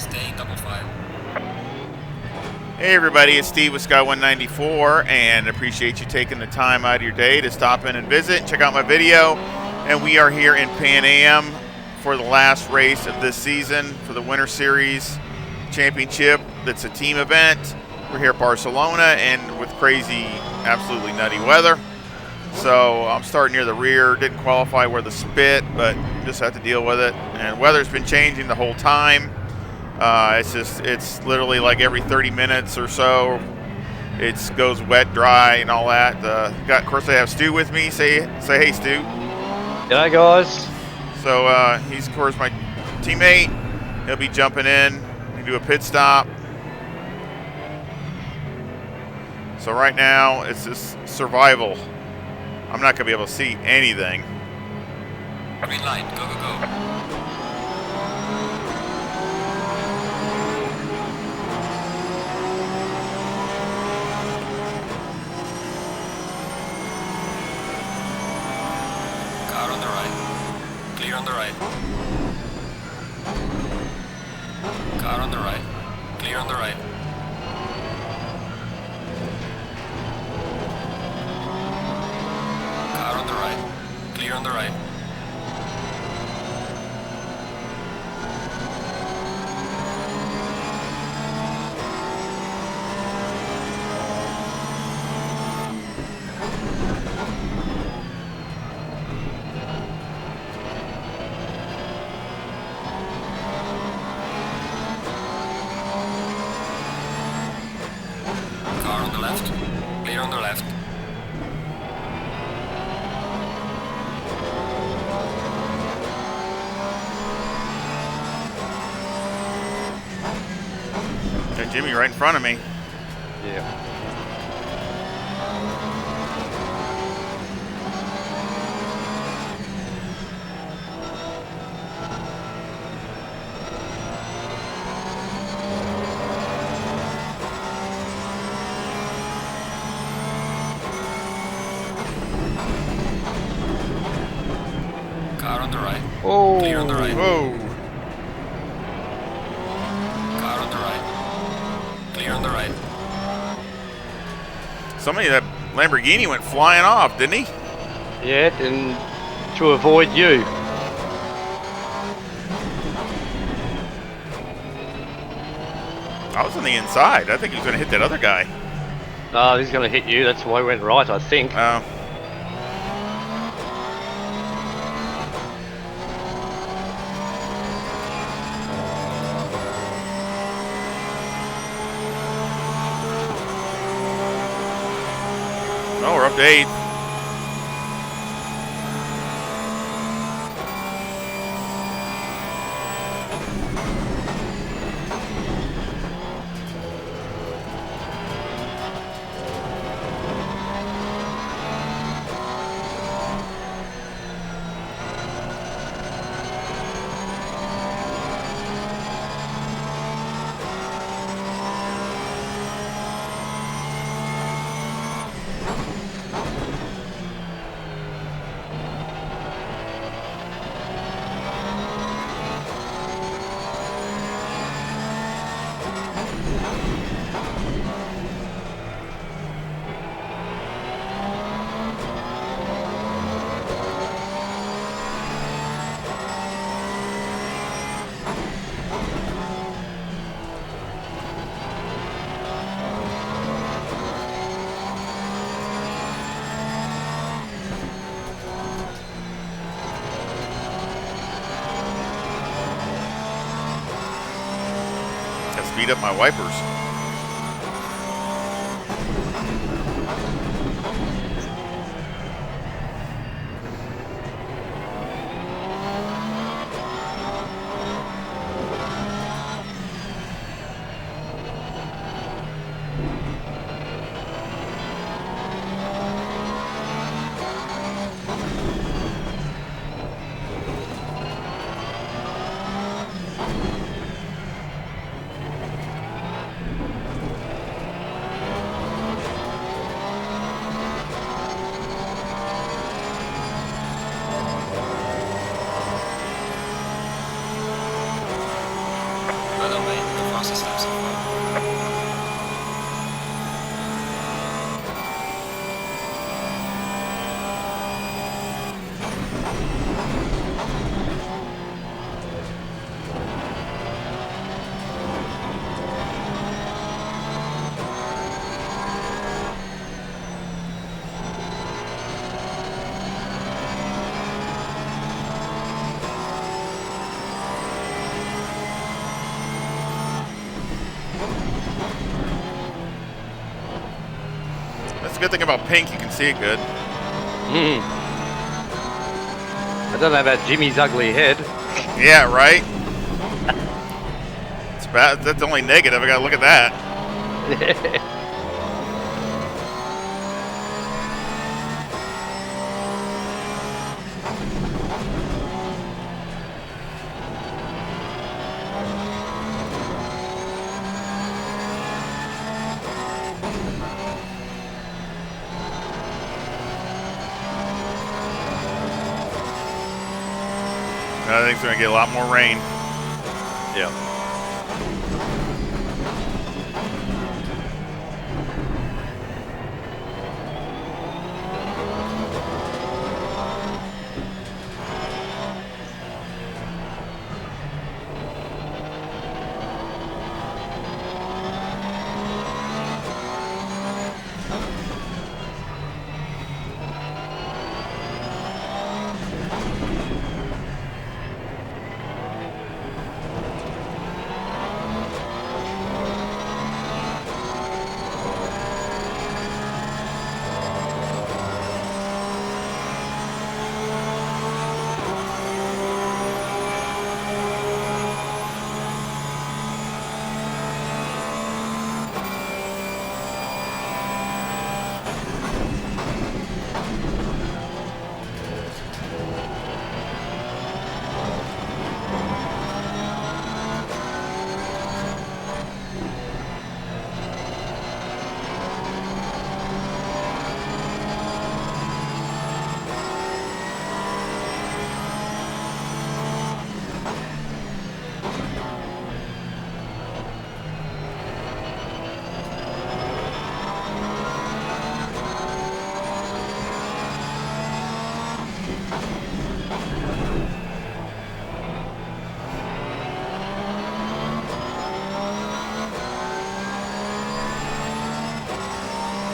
Stay double 5. Hey everybody, it's Steve with Sky194, and appreciate you taking the time out of your day to stop in and visit and check out my video. And we are here in Pan Am for the last race of this season for the Winter Series Championship. That's a team event. We're here at Barcelona, and with crazy, absolutely nutty weather. So I'm starting near the rear. Didn't qualify where the spit, but just have to deal with it. And weather's been changing the whole time. It's literally like every 30 minutes or so. It goes wet, dry, and all that. Of course, I have Stu with me. Say hey, Stu. G'day, guys. So he's, of course, my teammate. He'll be jumping in. We do a pit stop. So right now, it's just survival. I'm not going to be able to see anything. Green light, go, go, go. Car on the right. Clear on the right. Car on the right. Clear on the right. Car on the right. Clear on the right. Car on the left. Clear on the left. Got Jimmy right in front of me. Yeah. Car on the right. Oh. Clear on the right. Whoa. Car on the right. Clear on the right. Somebody, that Lamborghini went flying off, didn't he? Yeah, and to avoid you. I was on the inside. I think he was going to hit that other guy. Oh, he's going to hit you. That's why he went right, I think. Oh, we're up to 8. Speed up my wipers. across the steps so far. That's a good thing about pink. You can see it good. I don't know about Jimmy's ugly head. Yeah, right? It's bad. That's the only negative. I got to look at that. I think it's going to get a lot more rain. Yeah.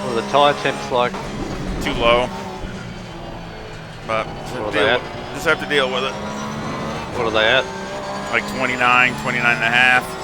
Well, the tyre temp's like... Too low. But What are they at? just have to deal with it. What are they at? Like 29, 29 and a half.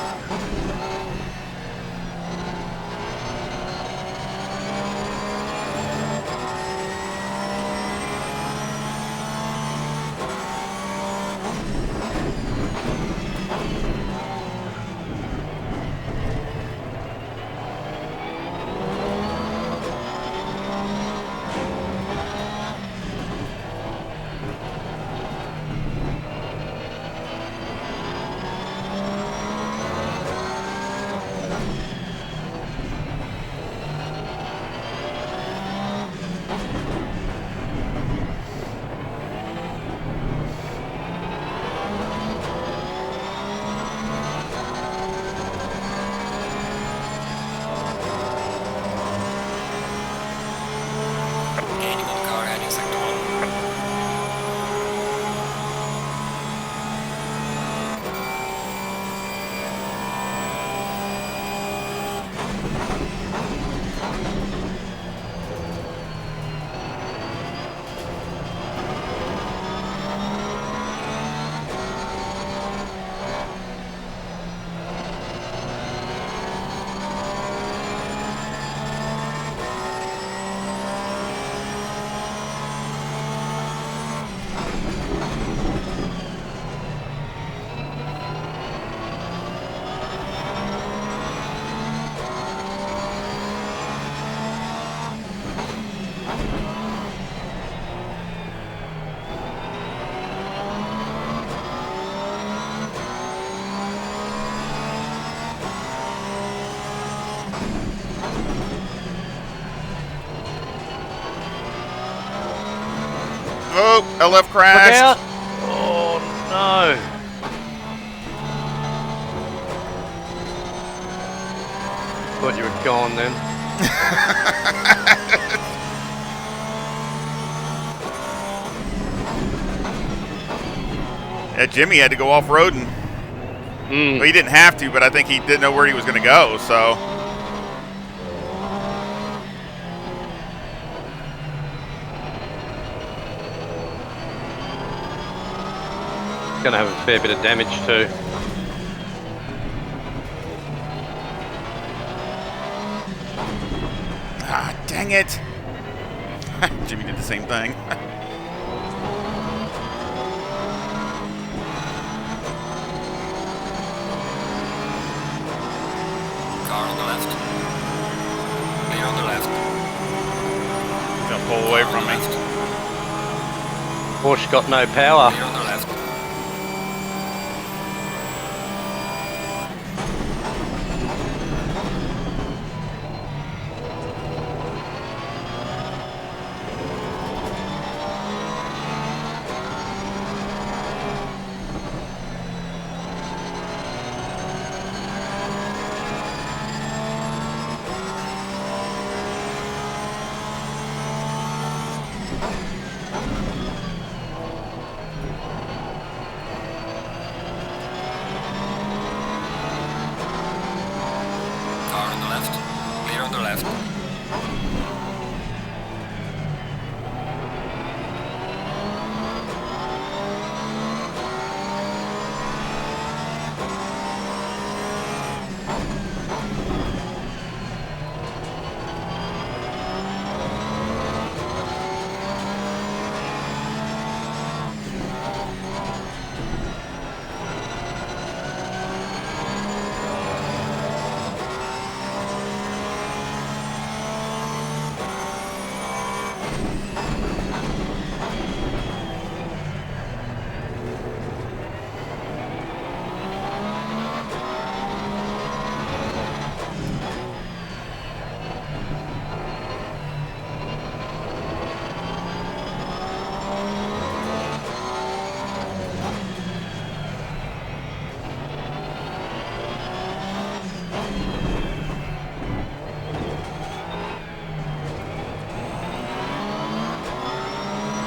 Gaining on the car heading sector 1. Oh, LF Look crashed. out! Oh no! gone then. Yeah, Jimmy had to go off-roading. Well, he didn't have to, but I think he didn't know where he was going to go, so. Gonna have a fair bit of damage too. Ah, dang it. Jimmy did the same thing. Car on the left. Clear on the left. He's going to pull away from me. Porsche got no power. Clear on the left. Car on the left. Clear on the left.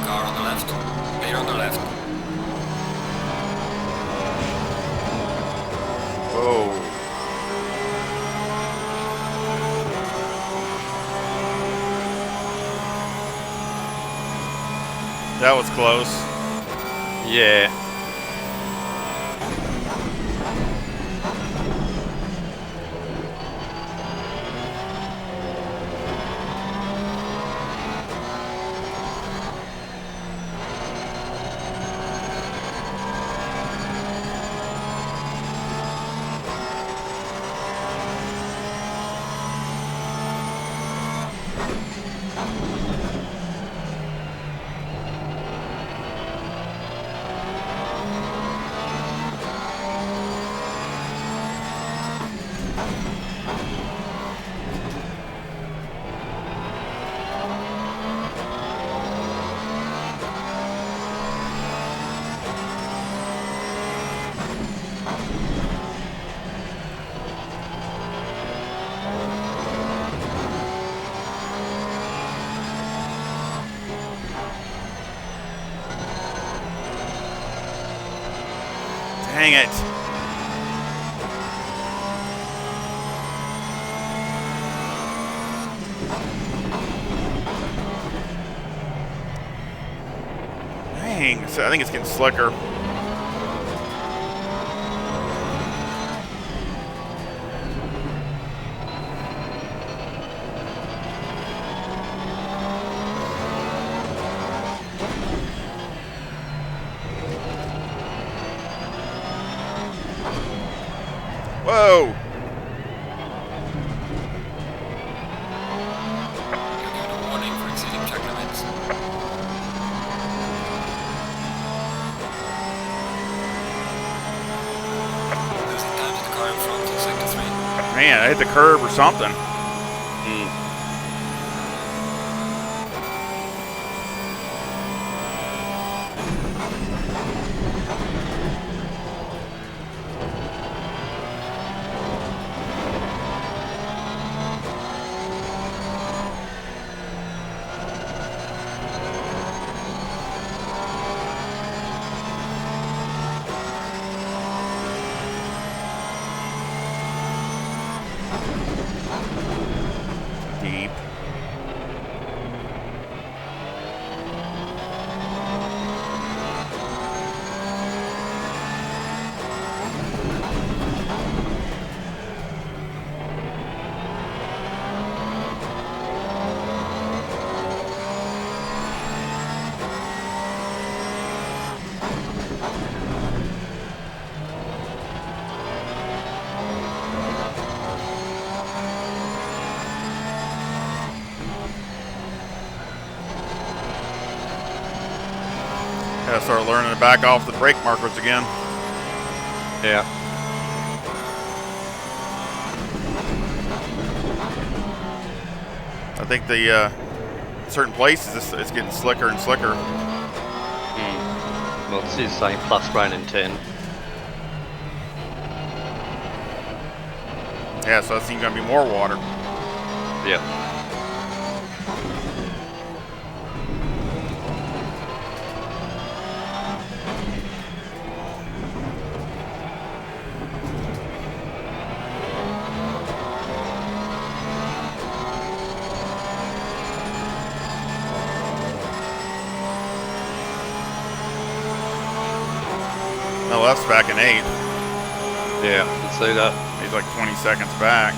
Car on the left. Clear on the left. Whoa. That was close. Yeah. Dang it. Dang, so I think it's getting slicker. Whoa! You'll get a warning for exceeding track limits. Losing time to the car in front in sector 3. Man, I hit the curb or something. deep. Gotta start learning to back off the brake markers again. Yeah. I think the certain places it's getting slicker and slicker. Well, this is saying plus rain in 10. Yeah, so that's even gonna be more water. Yeah. No, that's back in 8th. Yeah, you can see that. He's like 20 seconds back.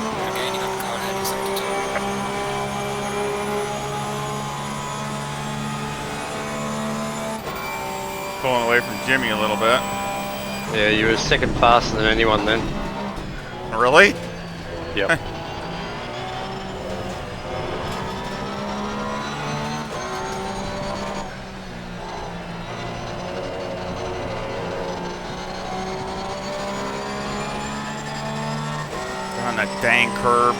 You're gaining on car heading 72. Pulling away from Jimmy a little bit. Yeah, you were a second faster than anyone then. Really? Yep. On that dang curb.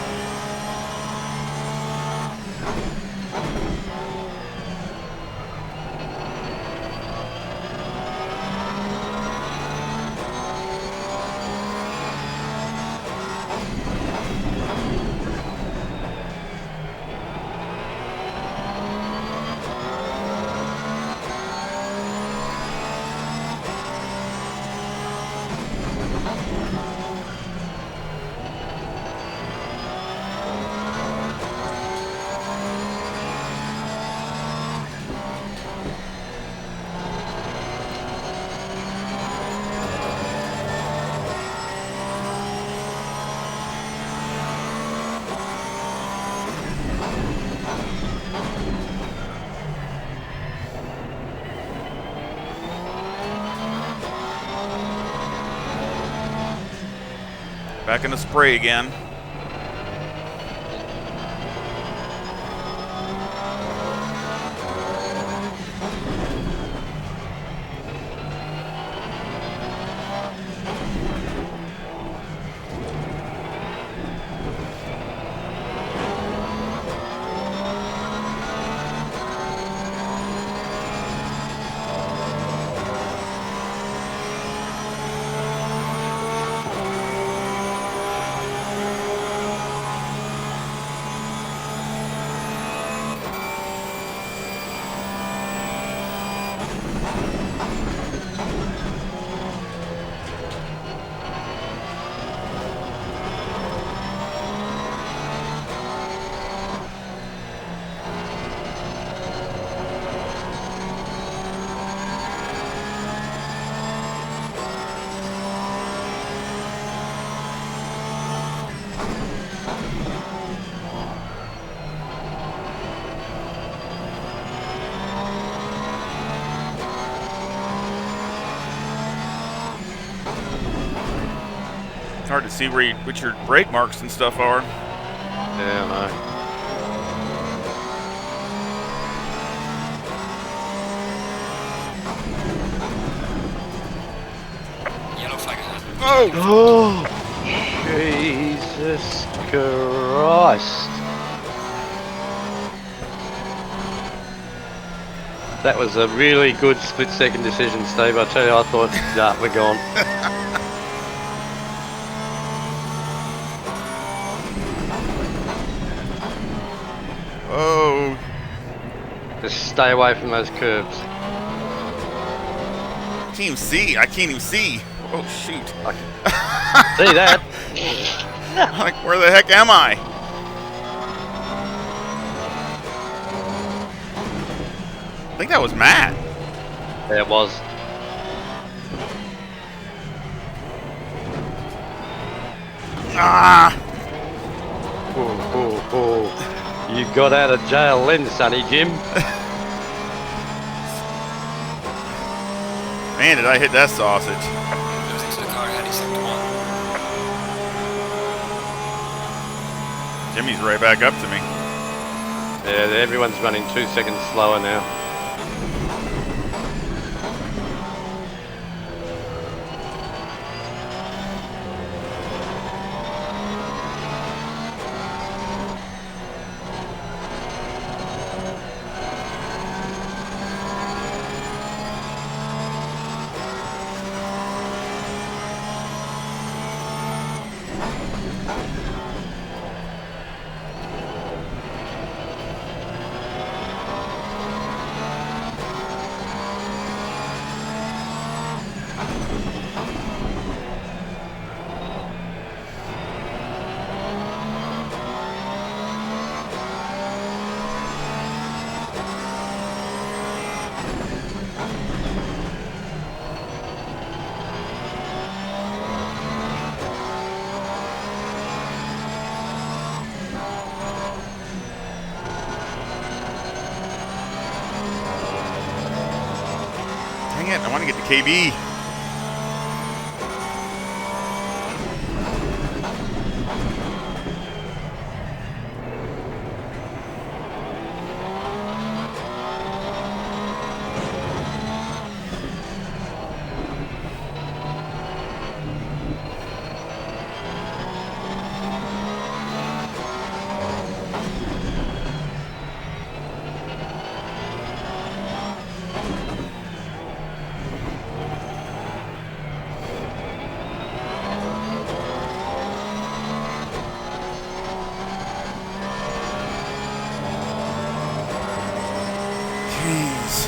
Back in the spray again. hard to see what your brake marks and stuff are. Yeah, I know. Yellow flag ahead. Oh! Oh, Jesus Christ. That was a really good split-second decision, Steve. I tell you, I thought, nah, we're gone. Oh! Just stay away from those curves. Can't even see. I can't even see. Oh, shoot. See that? Like, where the heck am I? I think that was Matt. There it was. Ah! Oh. You got out of jail then, Sonny Jim. Man, did I hit that sausage. Losing to the car ahead, he's sector 1. Jimmy's right back up to me. Yeah, everyone's running 2 seconds slower now. Dang it, I want to get to KB. Jeez.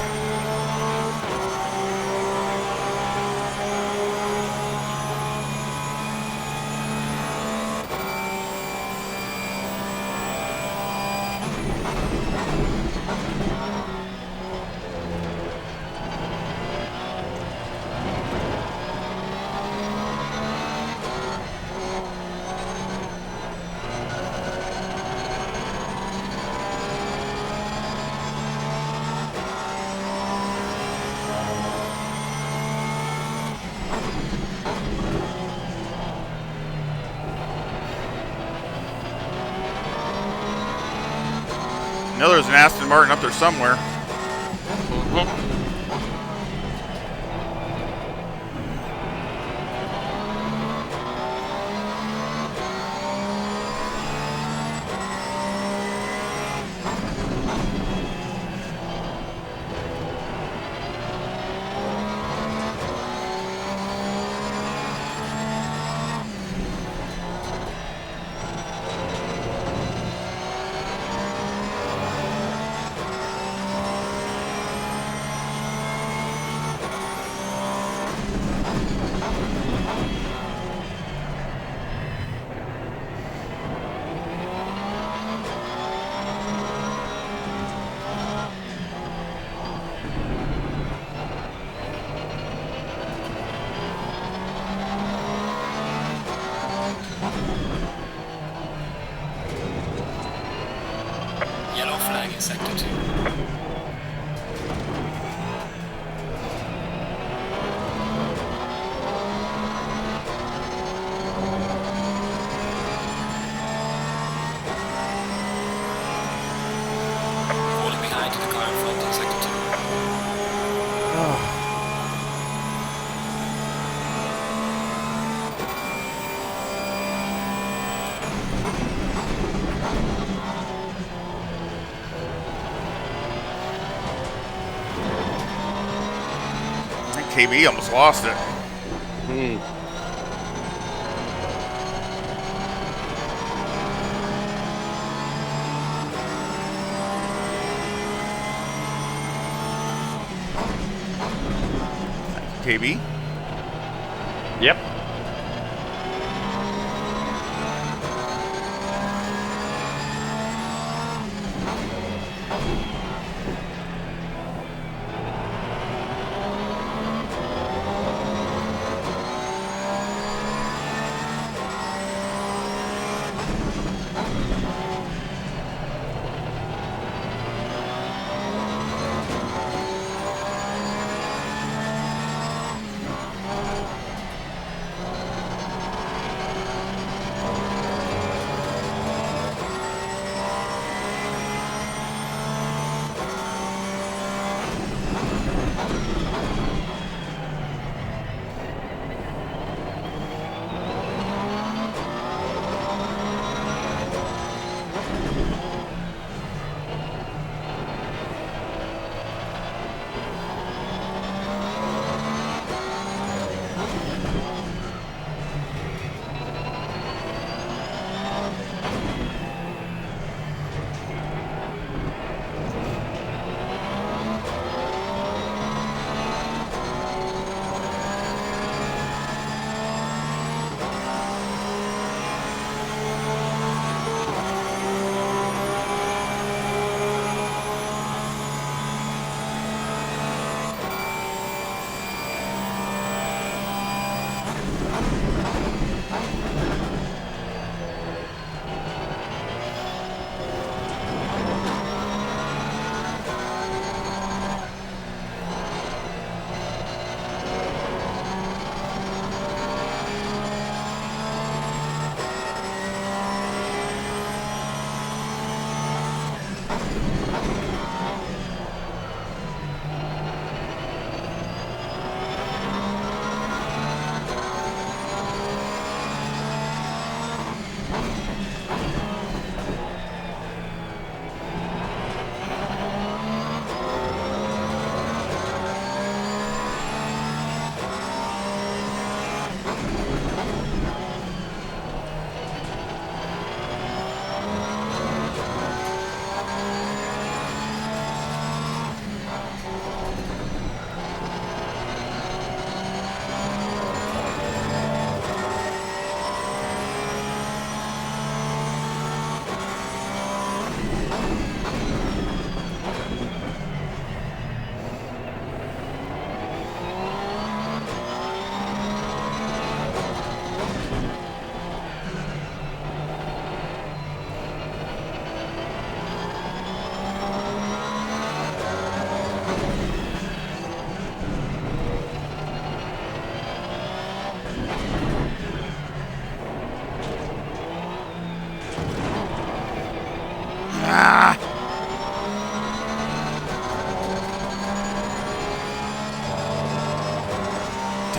I know there's an Aston Martin up there somewhere. KB almost lost it. KB. Yep.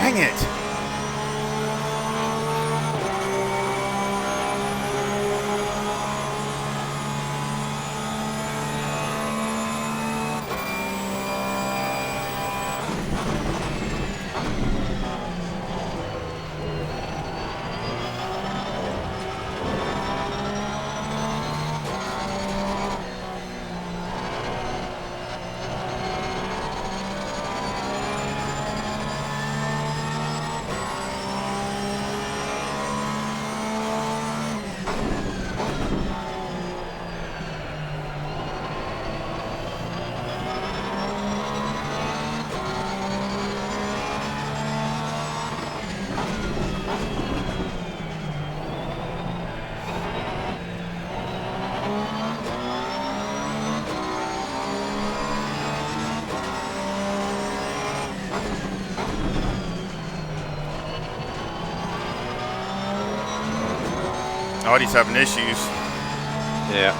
Dang it. Audi's having issues. Yeah.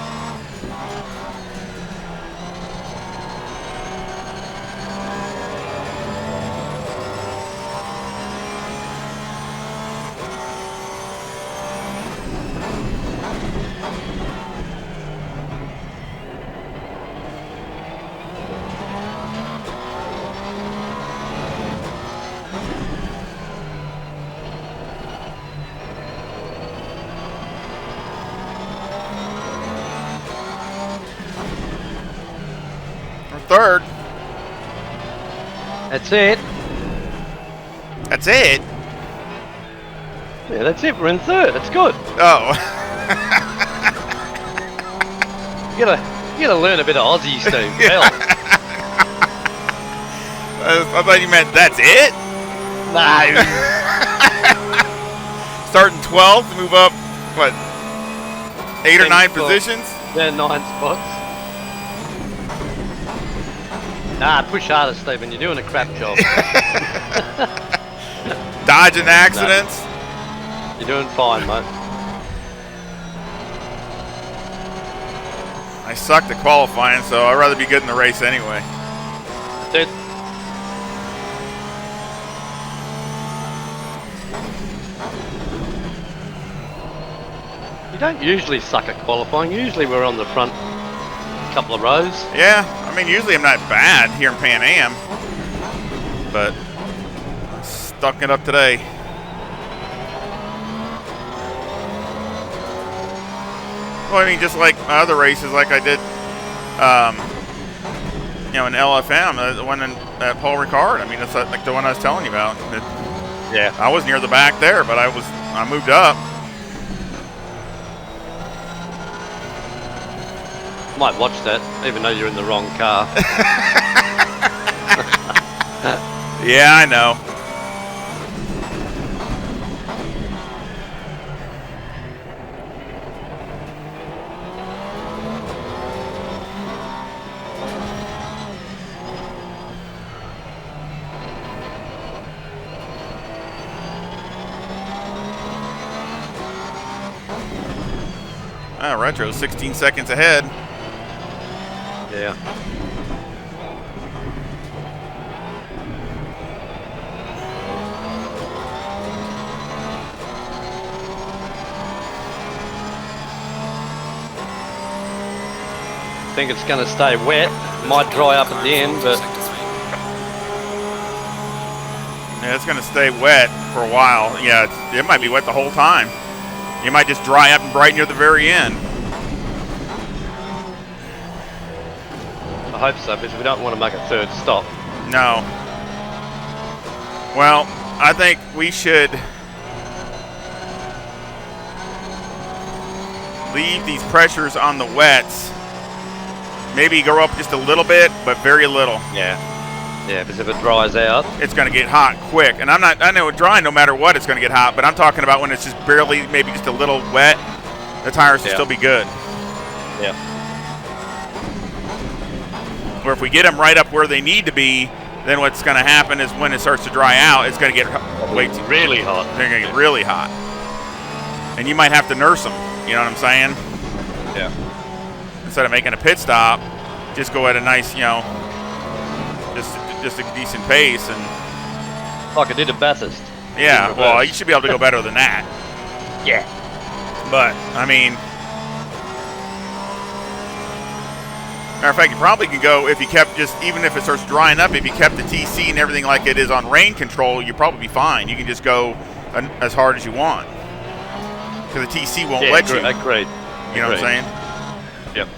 third. That's it. That's it. Yeah, that's it. We're in third. That's good. Oh. You gotta learn a bit of Aussie, Steve. Hell. I thought you meant that's it? No. Starting 12th, move up, what, 8 or 9 12. positions? Yeah, 9 spots. Nah, push harder, Stephen. You're doing a crap job. Dodging accidents? No. You're doing fine, mate. I sucked at qualifying, so I'd rather be good in the race anyway. Dude. You don't usually suck at qualifying. Usually we're on the front couple of rows. Yeah, I mean, usually I'm not bad here in Pan Am, but I stuck it up today. Well, I mean, just like my other races, like I did, you know, in LFM, the one at Paul Ricard. I mean, it's like the one I was telling you about. Yeah. I was near the back there, but I moved up. Might watch that, even though you're in the wrong car. Yeah, I know. Retro's 16 seconds ahead. Yeah. I think it's going to stay wet. Might dry up at the end, but Yeah, it's going to stay wet for a while. Yeah, it might be wet the whole time. You might just dry up and brighten near the very end. I hope so, because we don't want to make a third stop. No. Well, I think we should leave these pressures on the wets. Maybe go up just a little bit, but very little. Yeah. Yeah, because if it dries out, it's going to get hot quick. And I know drying, no matter what, it's going to get hot, but I'm talking about when it's just barely, maybe just a little wet, the tires will still be good. yeah. Or if we get them right up where they need to be, then what's going to happen is when it starts to dry out, it's going to get really hot. They're going to get really hot. And you might have to nurse them, you know what I'm saying? Yeah. Instead of making a pit stop, just go at a nice, you know, just a decent pace. And like I did at Bathurst. yeah, well, you should be able to go better than that. Yeah. But, I mean, matter of fact, you probably could go if you kept just, even if it starts drying up, if you kept the TC and everything like it is on rain control, you'd probably be fine. You can just go as hard as you want. Because the TC won't let you. Agreed. You know what I'm saying? Yep.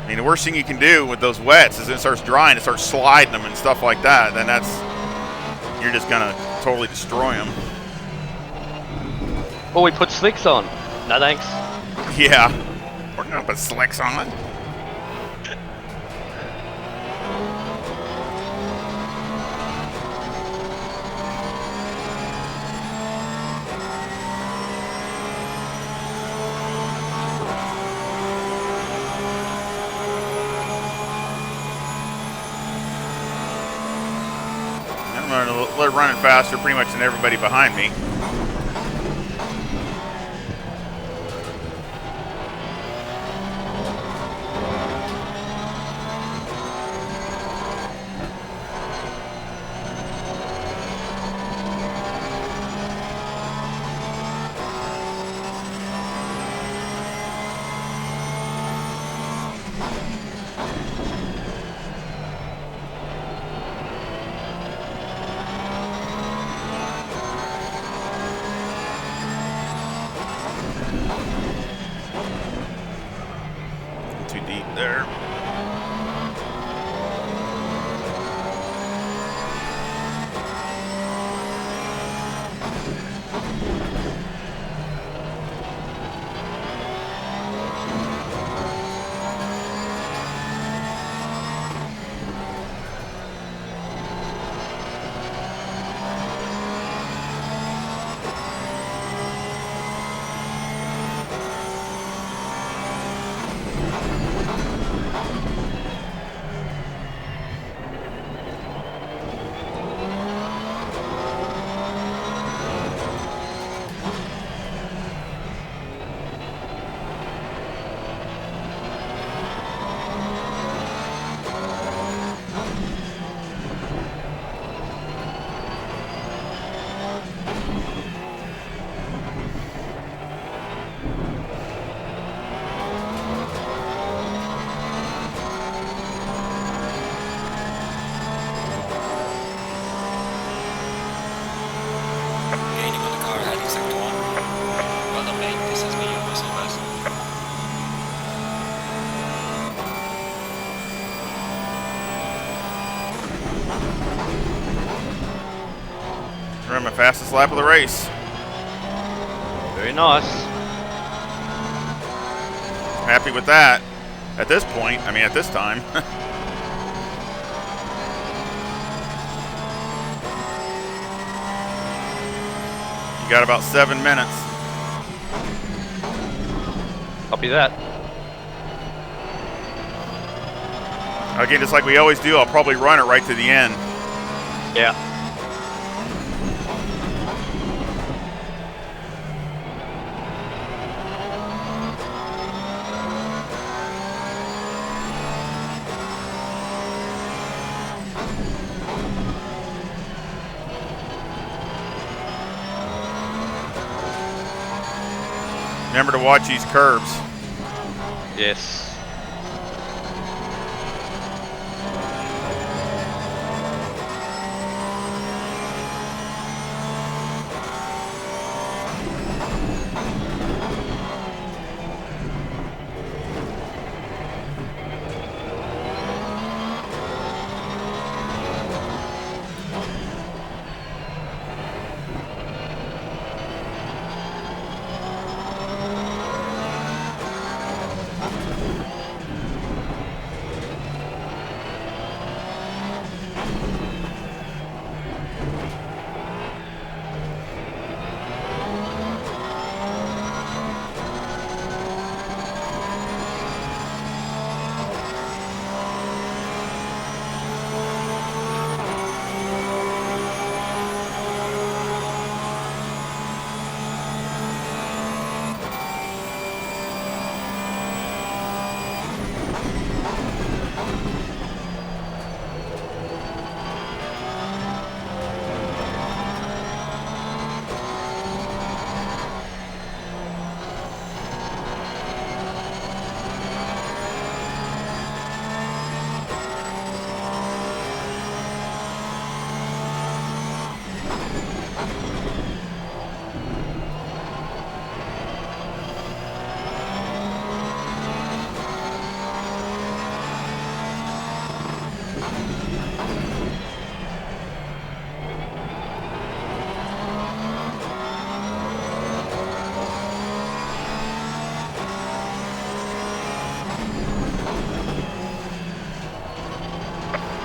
I mean, the worst thing you can do with those wets is it starts drying, it starts sliding them and stuff like that. Then you're just going to totally destroy them. Or we put slicks on. No thanks. Yeah. We're going to put slicks on. They're running faster pretty much than everybody behind me. Ran my fastest lap of the race. Very nice. Happy with that. At this point, I mean, at this time. You got about 7 minutes. Copy that. Again, just like we always do, I'll probably run it right to the end. Yeah. Remember to watch these curbs. Yes.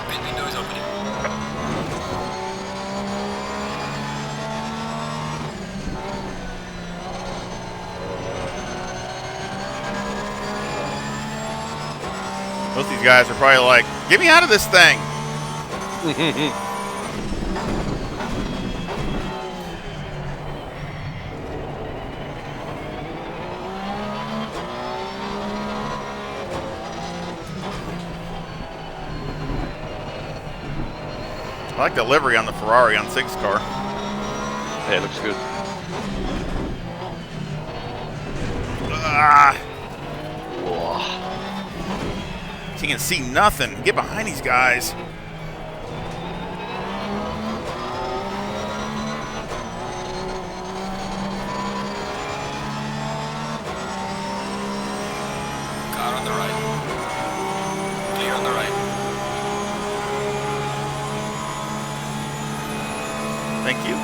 Pit window is opening. Most of these guys are probably like, get me out of this thing. I like the livery on the Ferrari on Sig's car. Yeah, it looks good. Ah, Whoa. you can see nothing. Get behind these guys. Car on the right. Clear on the right. Thank you.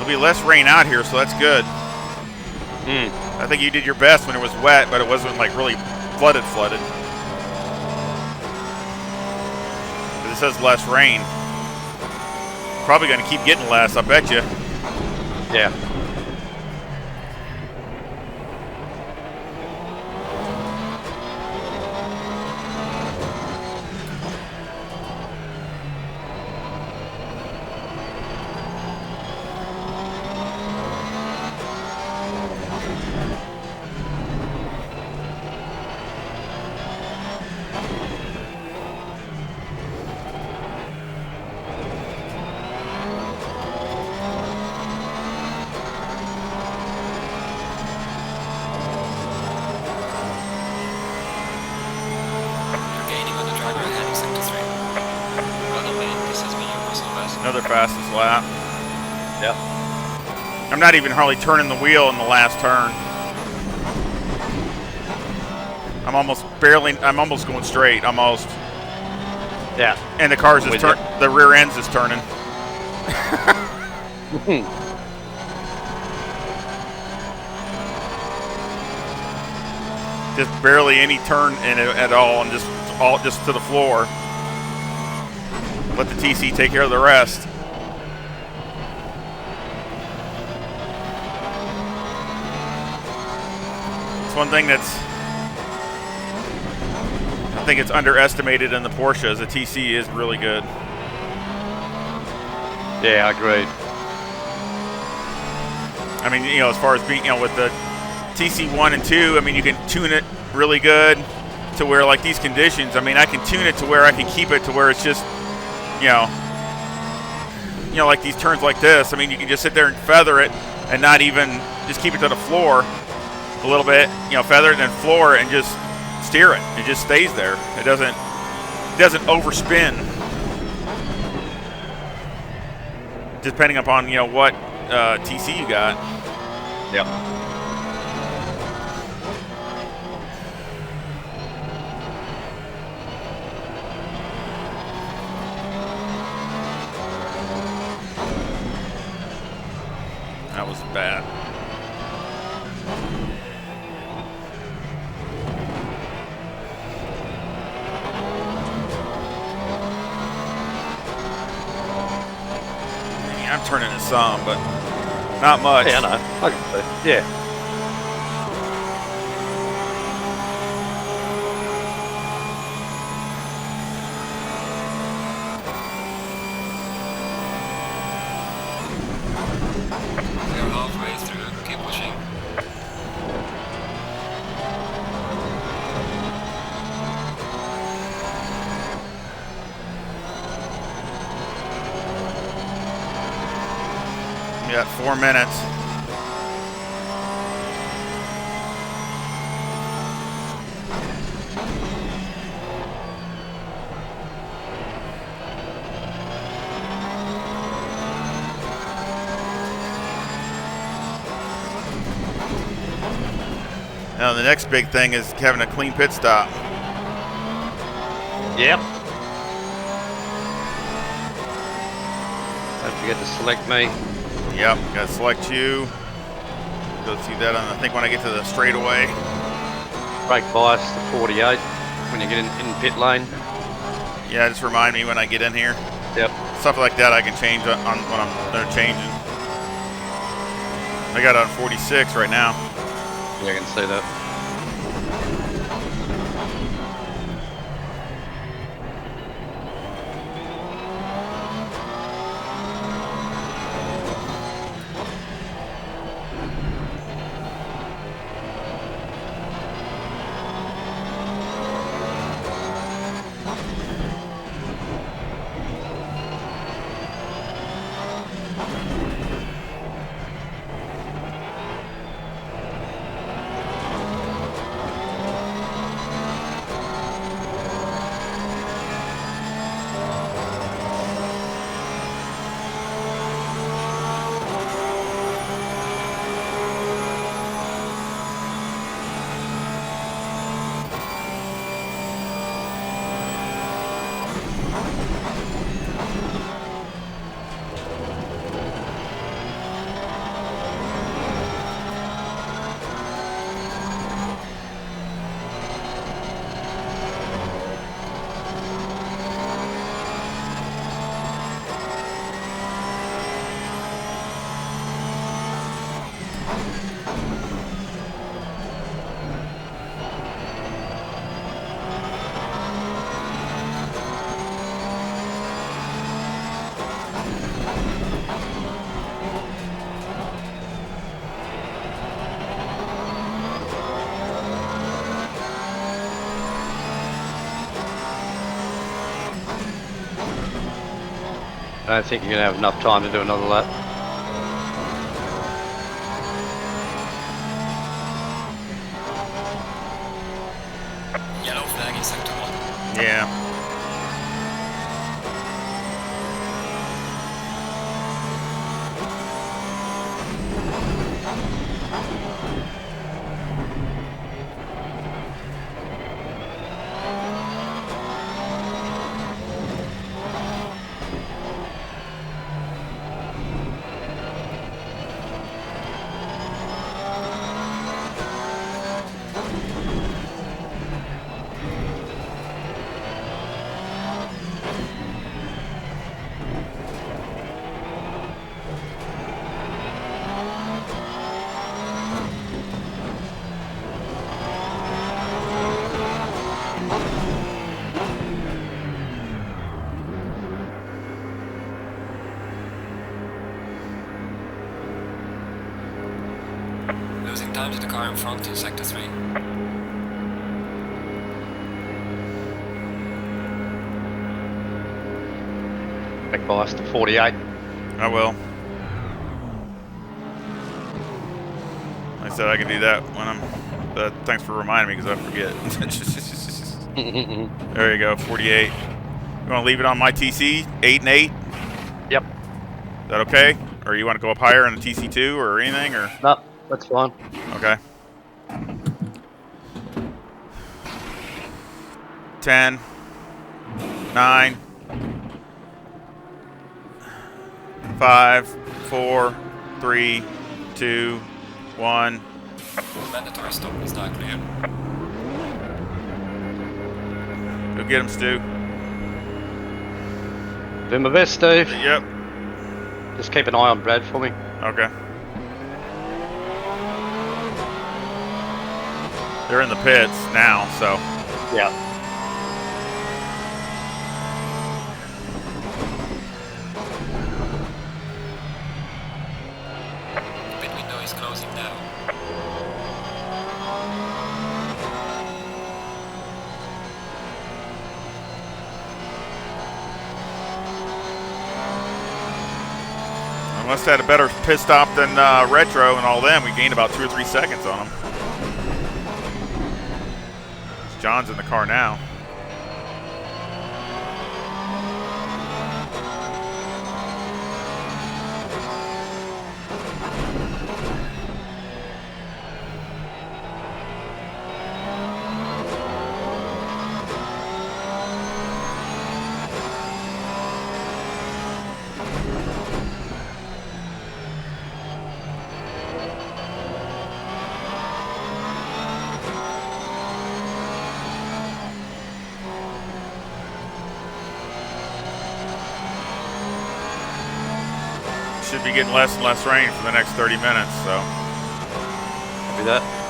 There'll be less rain out here, so that's good. I think you did your best when it was wet, but it wasn't like really flooded. But it says less rain. Probably going to keep getting less, I bet you. Yeah. Another fastest lap. Yep. I'm not even hardly turning the wheel in the last turn. I'm almost going straight, almost. Yeah. And the car's just the rear end's just turning. Just barely any turn in it at all, and just to the floor. Let the TC take care of the rest. It's one thing that's, I think it's underestimated in the Porsches. The TC is really good. Yeah, I agree. I mean, you know, as far as being, you know, with the TC1 and 2, I mean, you can tune it really good to where, like, these conditions, I mean, I can tune it to where I can keep it to where it's just, you know, like these turns like this. I mean, you can just sit there and feather it and not even just keep it to the floor a little bit, you know, feather it and floor and just steer it. It just stays there. It doesn't overspin. Depending upon, you know, what TC you got. Yep. That was bad. I'm turning it some, but not much. Yeah, I know. I can see. Yeah. We're halfway through. Keep pushing. We got 4 minutes. Now the next big thing is having a clean pit stop. Yep. Don't forget to select me. Yep, gotta select you. Go see that on, I think, when I get to the straightaway. Brake bias to 48 when you get in pit lane. Yeah, just remind me when I get in here. Yep. Stuff like that I can change on when they're changing. I got it on 46 right now. Yeah, I can see that. I don't think you're going to have enough time to do another lap. Yellow flag in sector 1. Yeah. Losing time to the car in front in sector 3. Back bias to 48. I will. I said I can do that when I'm. Thanks for reminding me because I forget. There you go, 48. You want to leave it on my TC, 8 and 8? Yep. Is that okay? Or you want to go up higher in the TC2 or anything? Or No, that's fine. okay. 10, 9, 5, 4, 3, 2, 1. Mandatory stop is now clear. Go get him, Stu. Do my best, Steve. Yep. Just keep an eye on Brad for me. Okay. They're in the pits now, so. Yeah. The pit window is closing now. I must have had a better pit stop than Retro and all them. We gained about 2 or 3 seconds on them. John's in the car now. Should be getting less and less rain for the next 30 minutes, so. Copy that.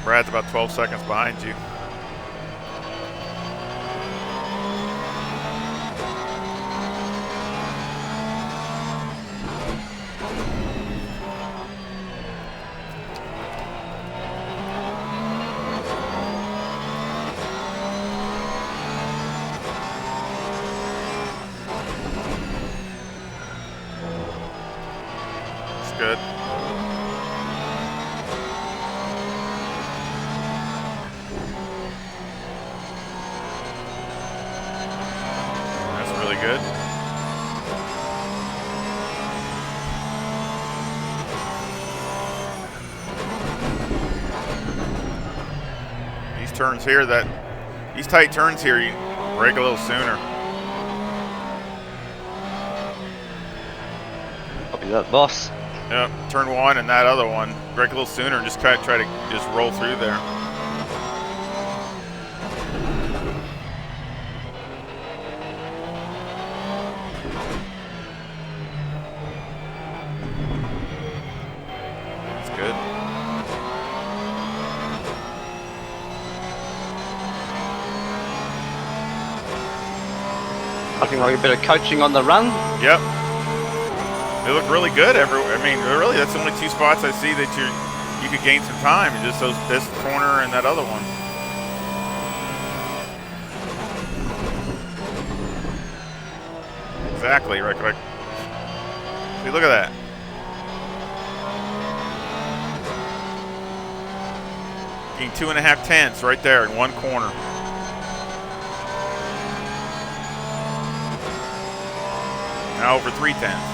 Brad's about 12 seconds behind you. That's good. Good. These turns here, these tight turns here, you brake a little sooner. Copy that, boss. Yep, turn 1 and that other one, brake a little sooner and just try to just roll through there. Looking like a bit of coaching on the run. Yep. They look really good. I mean, really, that's the only 2 spots I see that You could gain some time in just this corner and that other one. Exactly, right. See, look at that. Gain 2.5 tenths right there in one corner. Now over 3 tenths.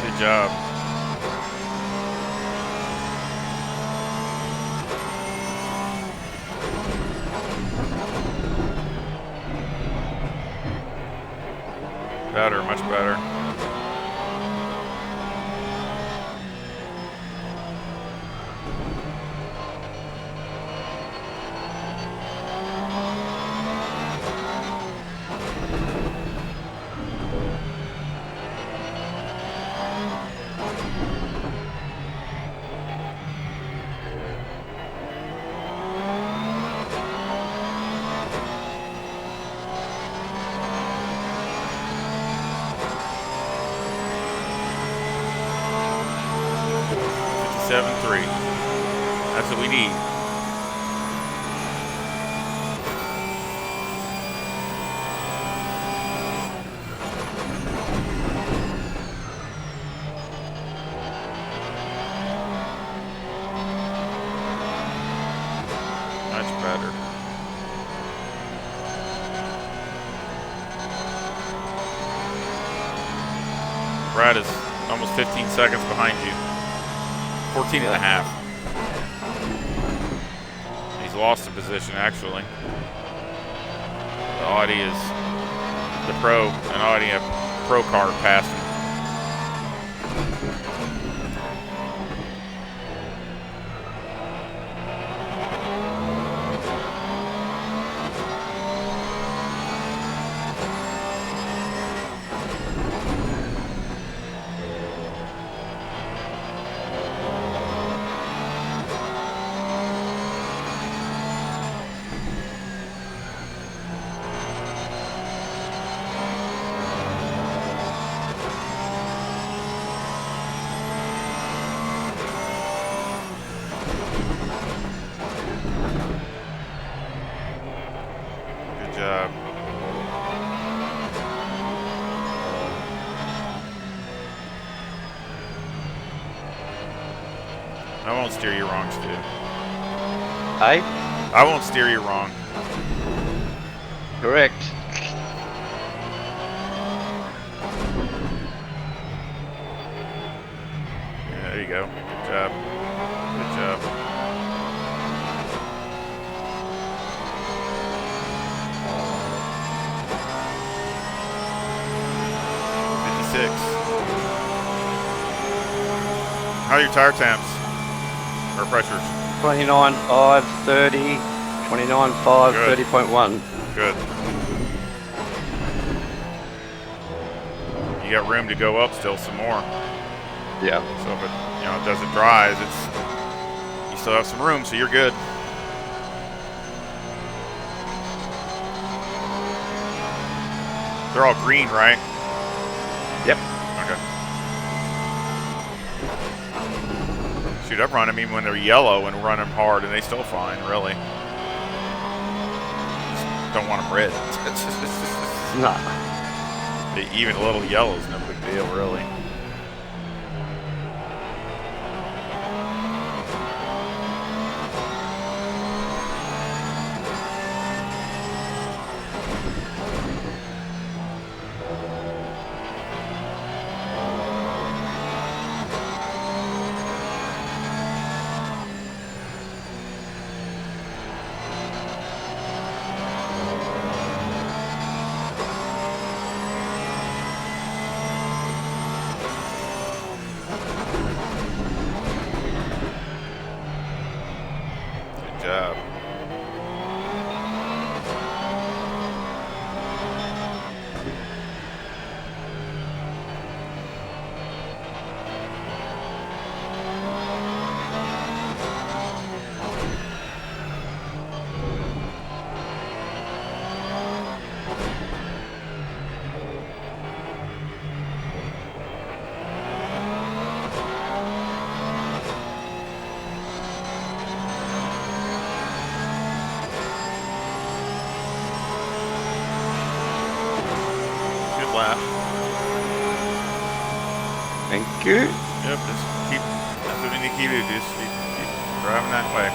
Good job. Better, much better. That's what we need. Much better. Brad is almost 15 seconds behind you. 14 and a half. He's lost a position, actually. The Audi is the Pro, an Audi, a Pro car passed him. Job. I won't steer you wrong, Stu. Hey? I won't steer you wrong. Correct. Yeah, there you go. Good job. Good job. How are your tire temps or pressures? 29.5, 30, 29.5, Good. 30.1. Good. You got room to go up still some more. Yeah. So if it, it doesn't dries, you still have some room, so you're good. They're all green, right? Yep. Okay. Shoot, I've run them even when they're yellow and run them hard, and they still fine, really. Just don't want them red. Nah. Even a little yellow is no big deal, really. lap. Thank you. Yep, just keep, that's what we need to keep doing, just keep driving that way.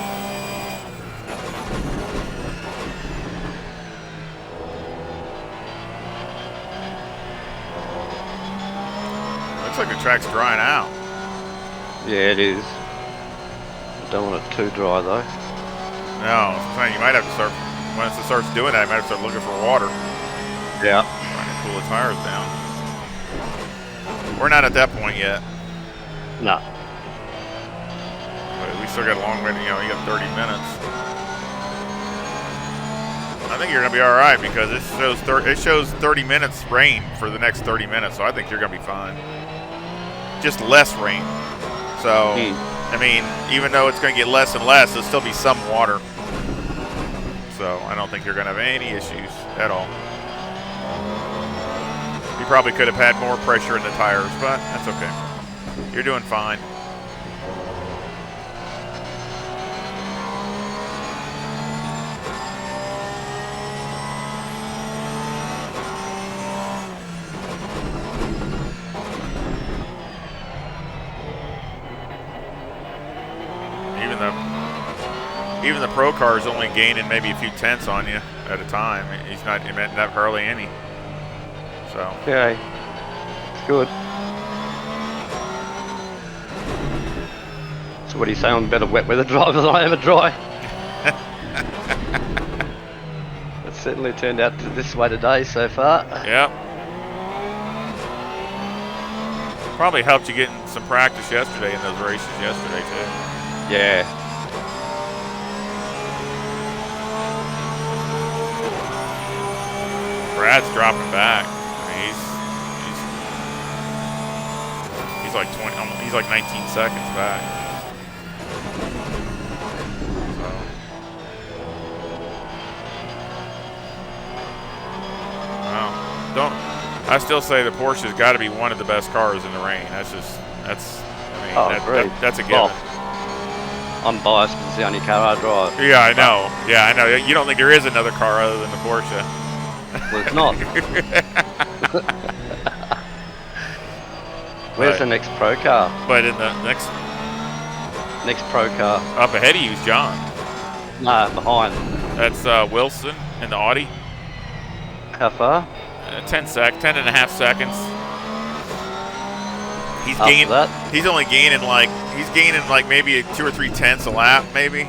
Looks like the track's drying out. Yeah, it is. I don't want it too dry though. No, you might have to start, once it starts doing that, you might have to start looking for water. Yeah. Trying to cool the tires down. We're not at that point yet. No. But we still got a long way to, you got 30 minutes. I think you're going to be all right because it shows 30 minutes rain for the next 30 minutes, so I think you're going to be fine. Just less rain. So, I mean, even though it's going to get less and less, there'll still be some water. So I don't think you're going to have any issues at all. You probably could have had more pressure in the tires, but that's okay. You're doing fine. Even the pro car is only gaining maybe a few tenths on you at a time. He's not hardly any. So. Okay. It's good. So what do you say? I'm a better wet weather driver than I am a dry. It certainly turned out this way today so far. Yep. Probably helped you getting some practice yesterday in those races yesterday too. Yeah. Brad's dropping back. I mean, he's like 20. He's like 19 seconds back. So. Well, I still say the Porsche's got to be one of the best cars in the rain. That's a given. Well, I'm biased because it's the only car I drive. Yeah, I know. Yeah, I know. You don't think there is another car other than the Porsche? Well, it's not. Where's the next pro car? But in the next pro car. Up ahead of you is John. No, behind. That's Wilson in the Audi. How far? 10 and a half seconds. He's After gaining. that? He's only gaining like maybe 2 or 3 tenths a lap, maybe.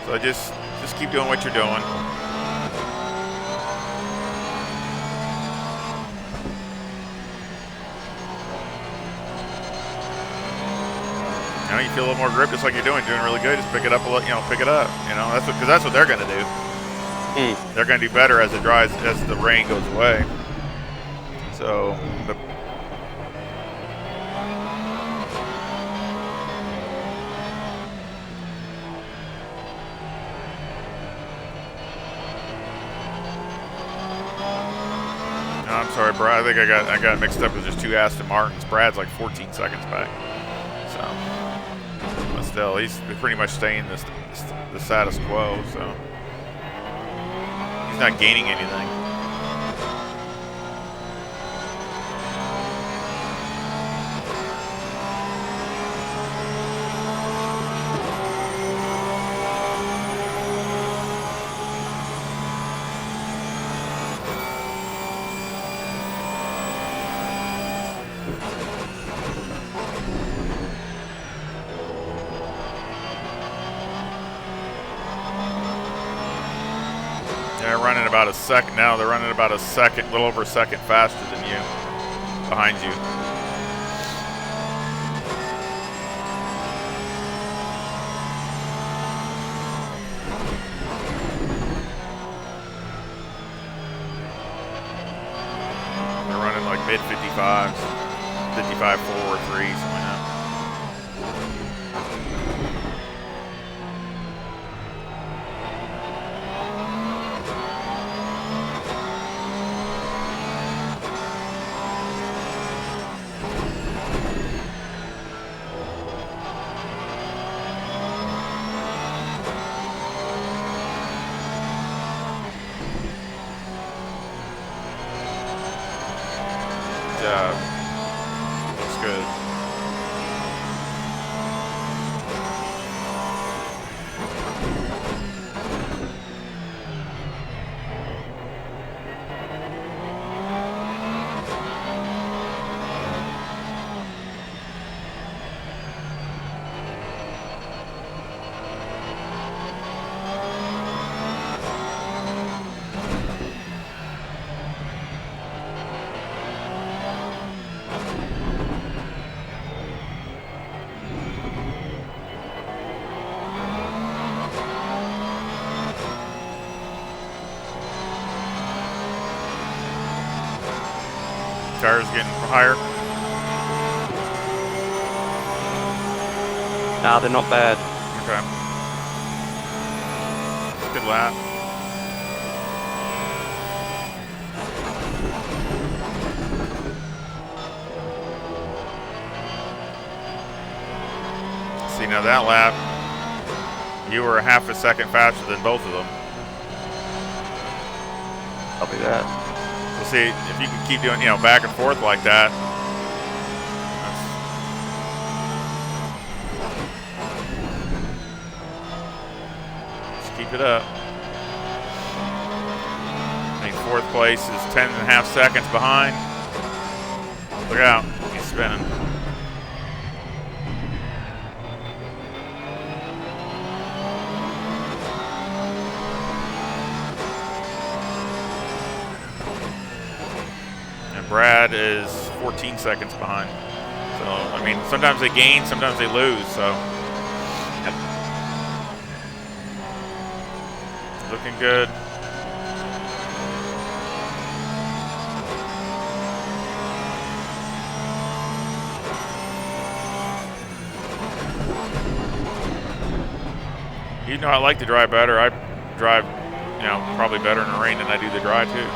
So just keep doing what you're doing. Now you feel a little more grip, just like you're doing really good. Just pick it up a little, pick it up. Because that's what they're going to do. They're going to do better as the rain goes away. So, no, I'm sorry, Brad. I think I got mixed up with just 2 Aston Martins. Brad's like 14 seconds back. So, but still, he's pretty much staying the status quo. So. Not gaining anything. They're running about a second now. They're running about a second, little over a second faster than you, behind you. They're running like mid 55s, 55.4 or 3, something like that. job. Looks good. Tires getting higher. Nah, they're not bad. Okay. Good lap. See, now that lap, you were a half a second faster than both of them. Copy that. So see, if you can keep doing, back and forth like that. Just keep it up. I mean, fourth place is 10.5 seconds behind. Look out, he's spinning. Brad is 14 seconds behind. So, I mean, sometimes they gain, sometimes they lose, so. Yep. Looking good. You know, I like to drive better. I drive, probably better in the rain than I do the dry, too.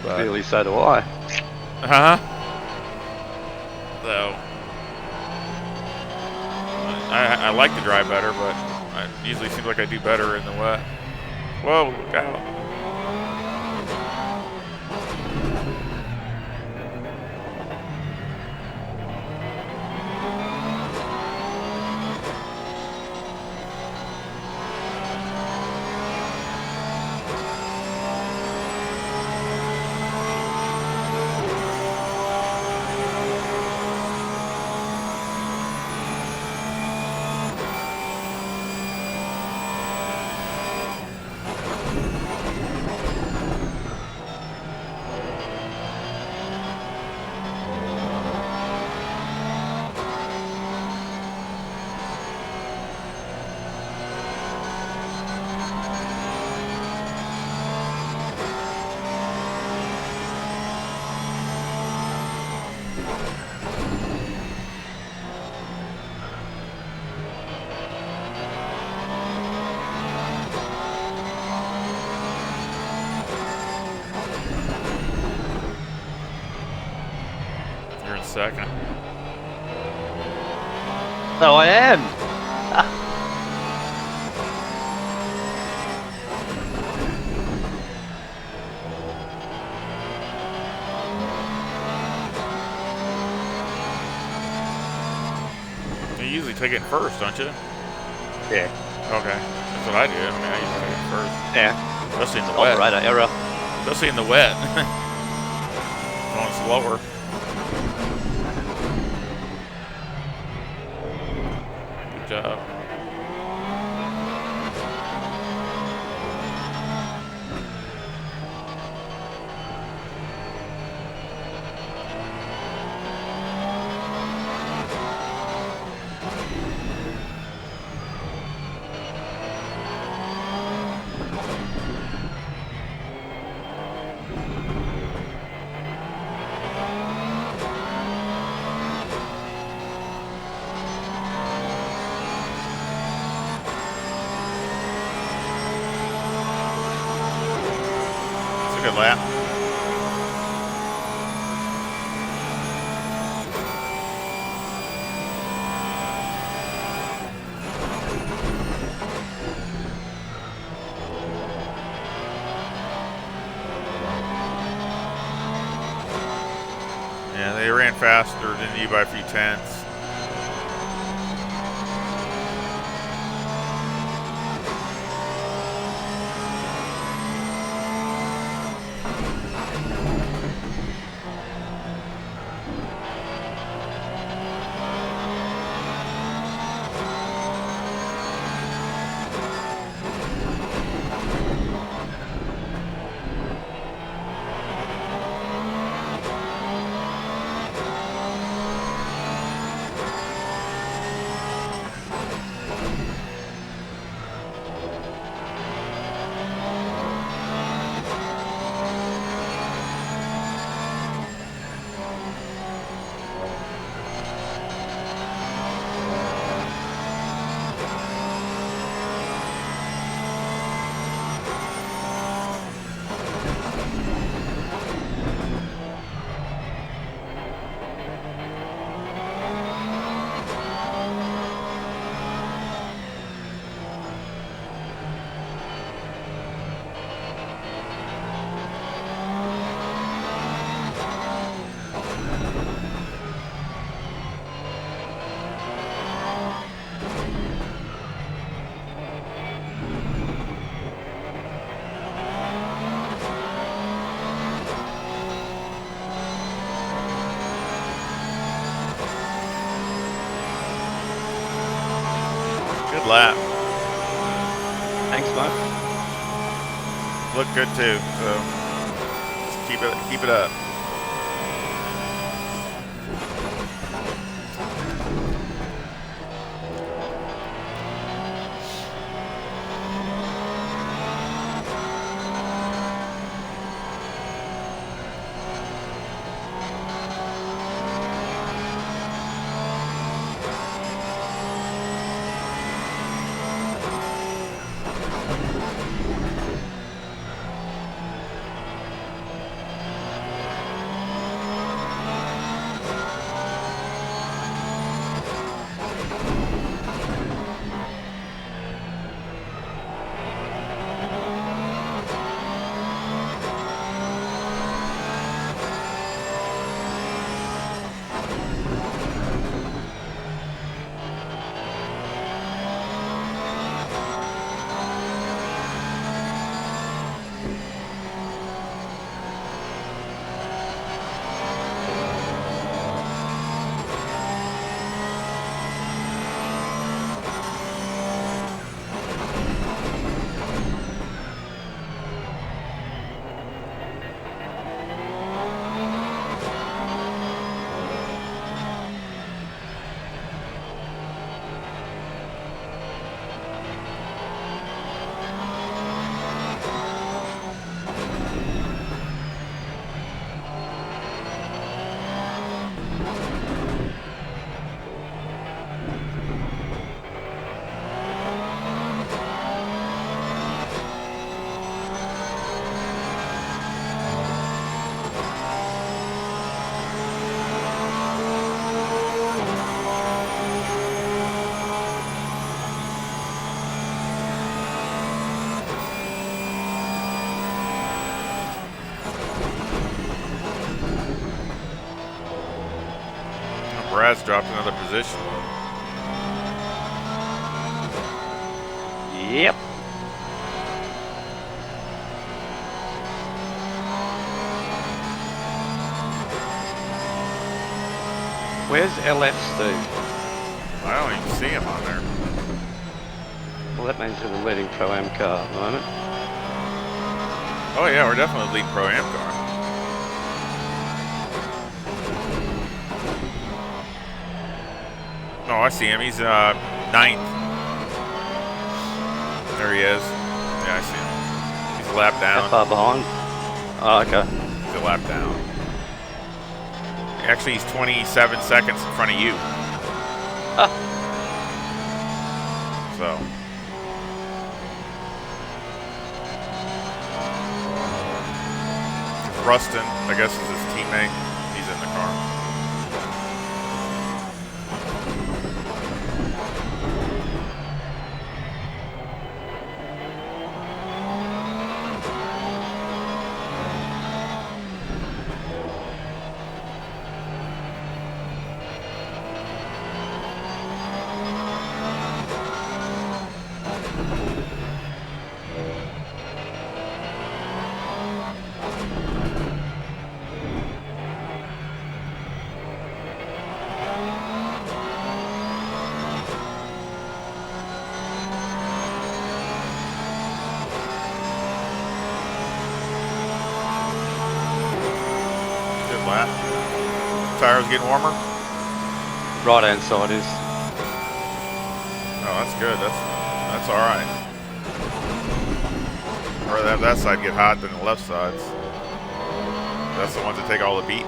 Clearly, so do I. So I like to drive better, but it usually seems like I do better in the wet. Whoa, look out. Second. So I am. You usually take it first, don't you? Yeah. Okay. That's what I do. I mean, I usually take it first. Yeah. Especially in the wet. Operator error. Especially in the wet. Going slower. Good job. Good lap. ran faster than you by a few tenths. Good lap. Thanks, mate. Look good too. So just keep it up. Brad's dropped another position. Yep. Where's LF Steve? I don't even see him on there. Well, that means we're the leading Pro-Am car at the moment. Oh yeah, we're definitely the lead Pro-Am car. Oh, I see him. He's 9th. There he is. Yeah, I see him. He's a lap down. How far behind? Oh, okay. He's a lap down. Actually, he's 27 seconds in front of you. So. Rustin, I guess, is his teammate. He's in the car. flat. Tires getting warmer? Right hand side is. Oh, that's good. That's all right. I'd rather have that side get hot than the left sides. That's the ones that take all the beat.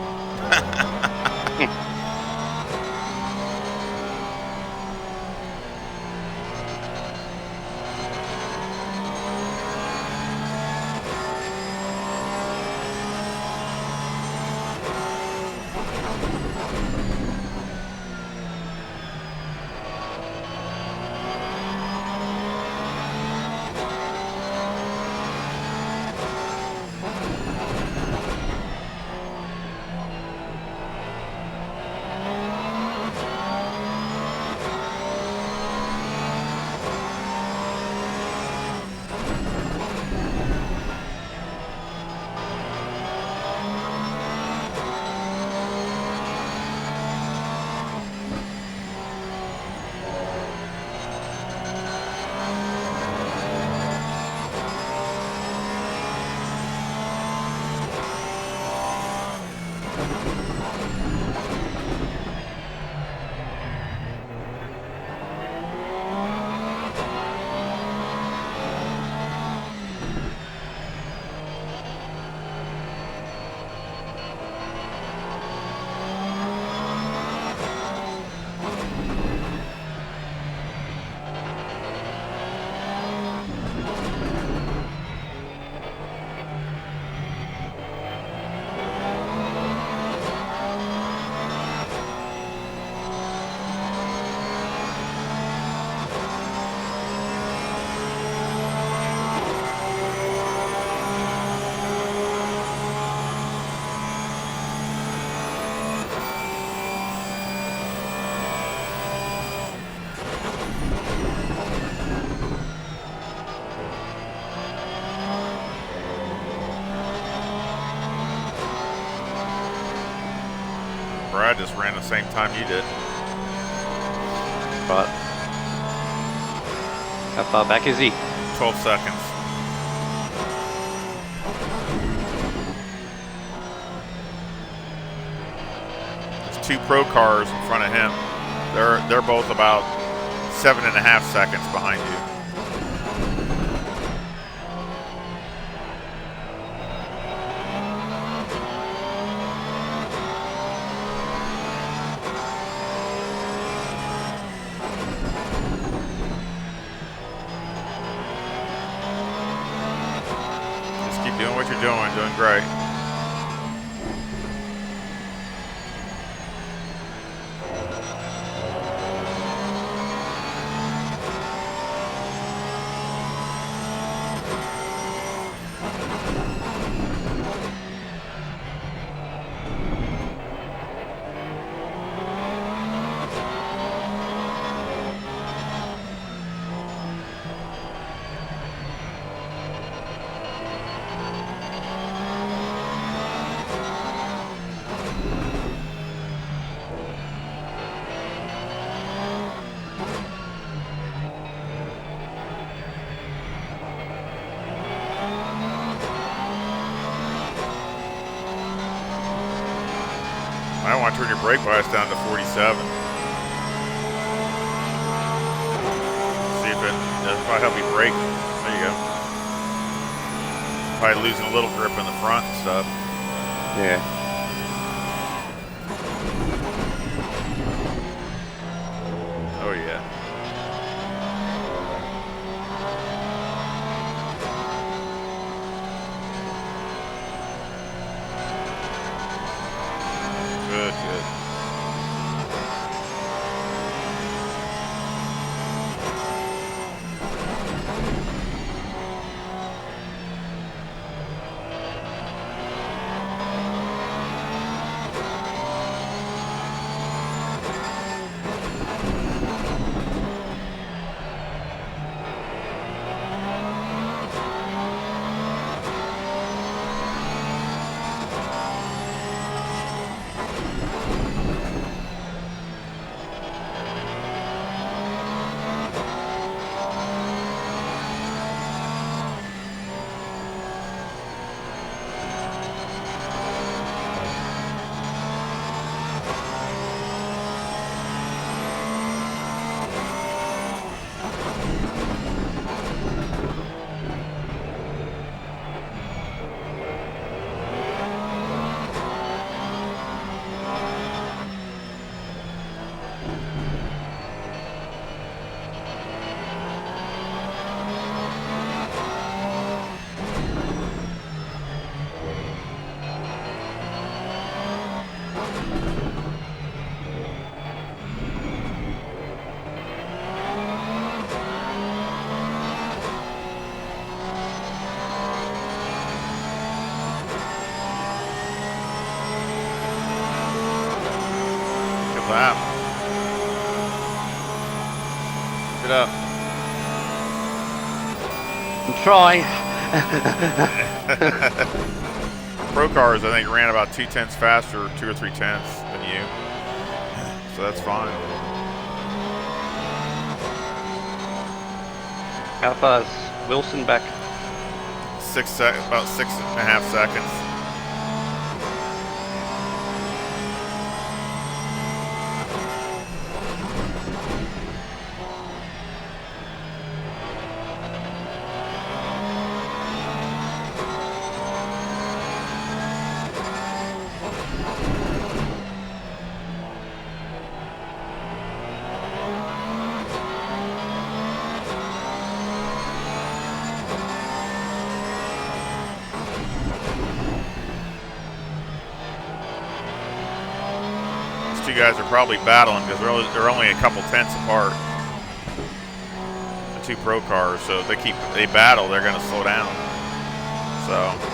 Brad just ran the same time you did. Right. How far back is he? 12 seconds. There's 2 pro cars in front of him. They're both about 7.5 seconds behind you. Doing what you're doing great. I want to turn your brake bias down to 47. See if that'll probably help you brake. There you go. Probably losing a little grip in the front and stuff. Yeah. Oh yeah. Good. lap. Keep it up. I'm trying. Pro cars, I think, ran about 2/10 faster, 2 or 3/10 than you. So that's fine. How far is Wilson back? About 6.5 seconds. You guys are probably battling because they're only a couple tenths apart. The two pro cars, so if they battle, they're going to slow down. So.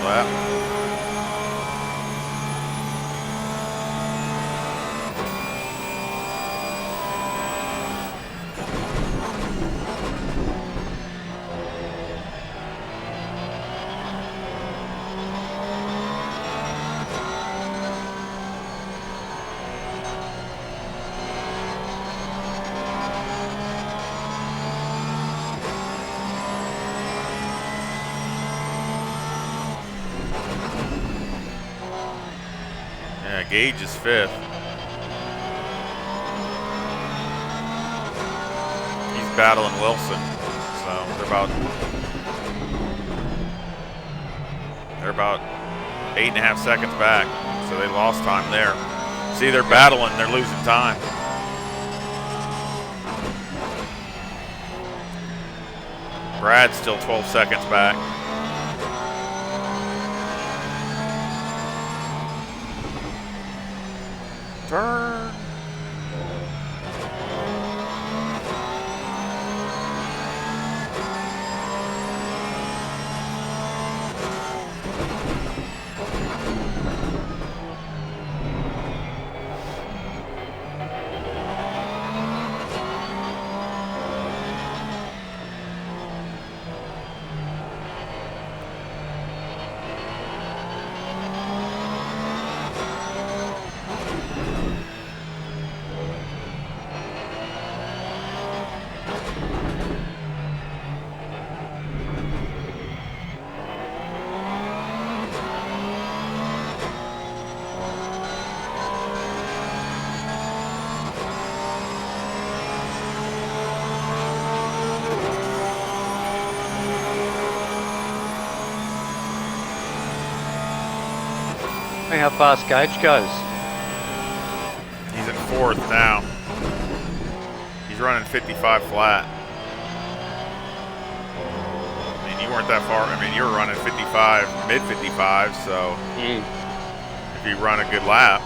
Lap. Yeah, Gage is 5th. He's battling Wilson, so they're about 8.5 seconds back. So they lost time there. See, they're battling, they're losing time. Brad's still 12 seconds back. Turn. How fast Gage goes. He's in 4th now. He's running 55 flat. I mean, you weren't that far. I mean, you were running 55, mid 55, so if you run a good lap.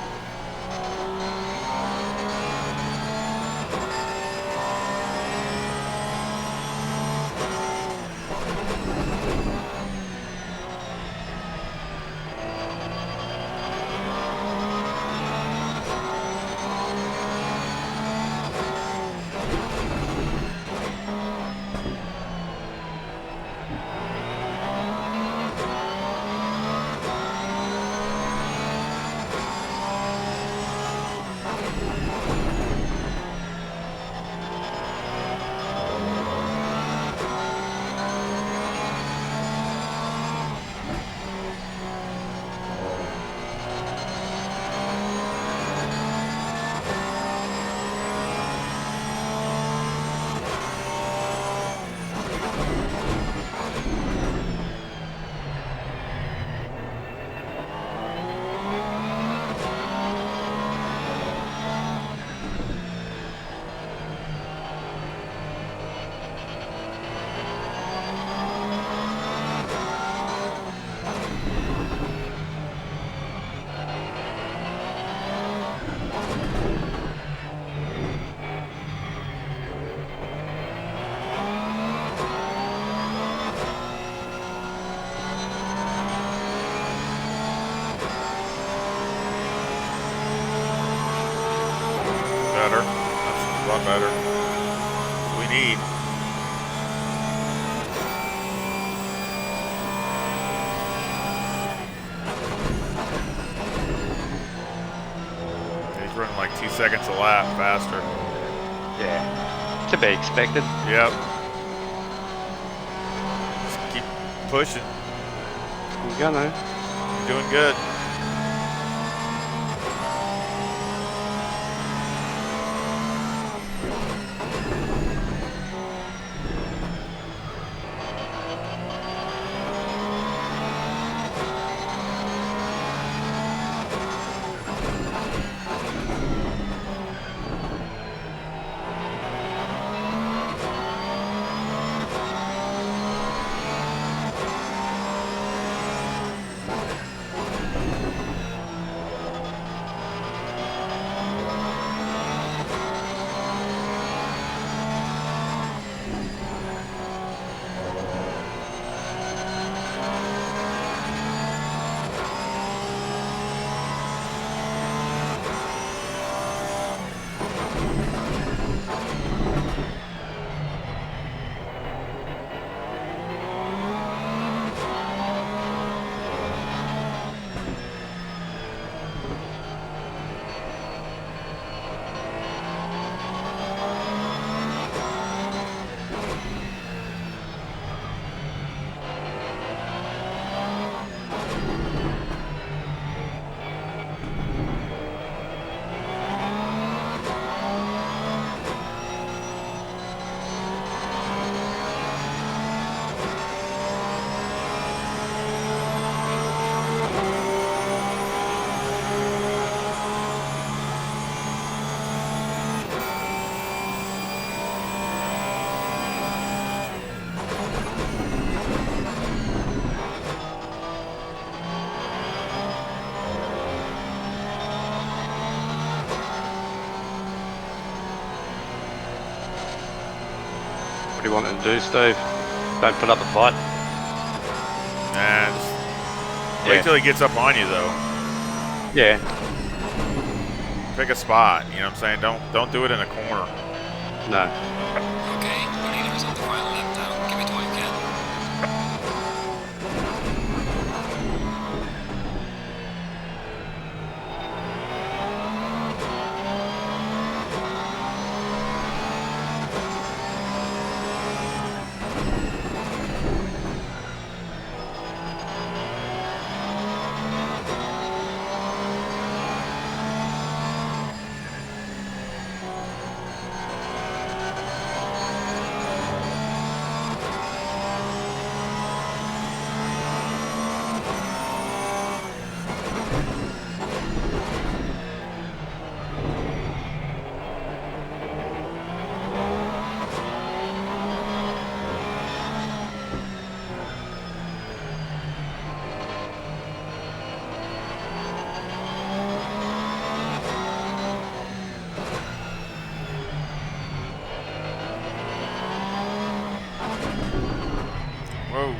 2 seconds a lap faster. Yeah. To be expected. Yep. Just keep pushing. I'm gonna. You're doing good. What do you want to do, Steve? Don't put up a fight. And wait till he gets up on you, though. Yeah. Pick a spot. You know what I'm saying? Don't do it in a corner. No. Okay, the leader is on the final lap now. Give it all you can. Whoa.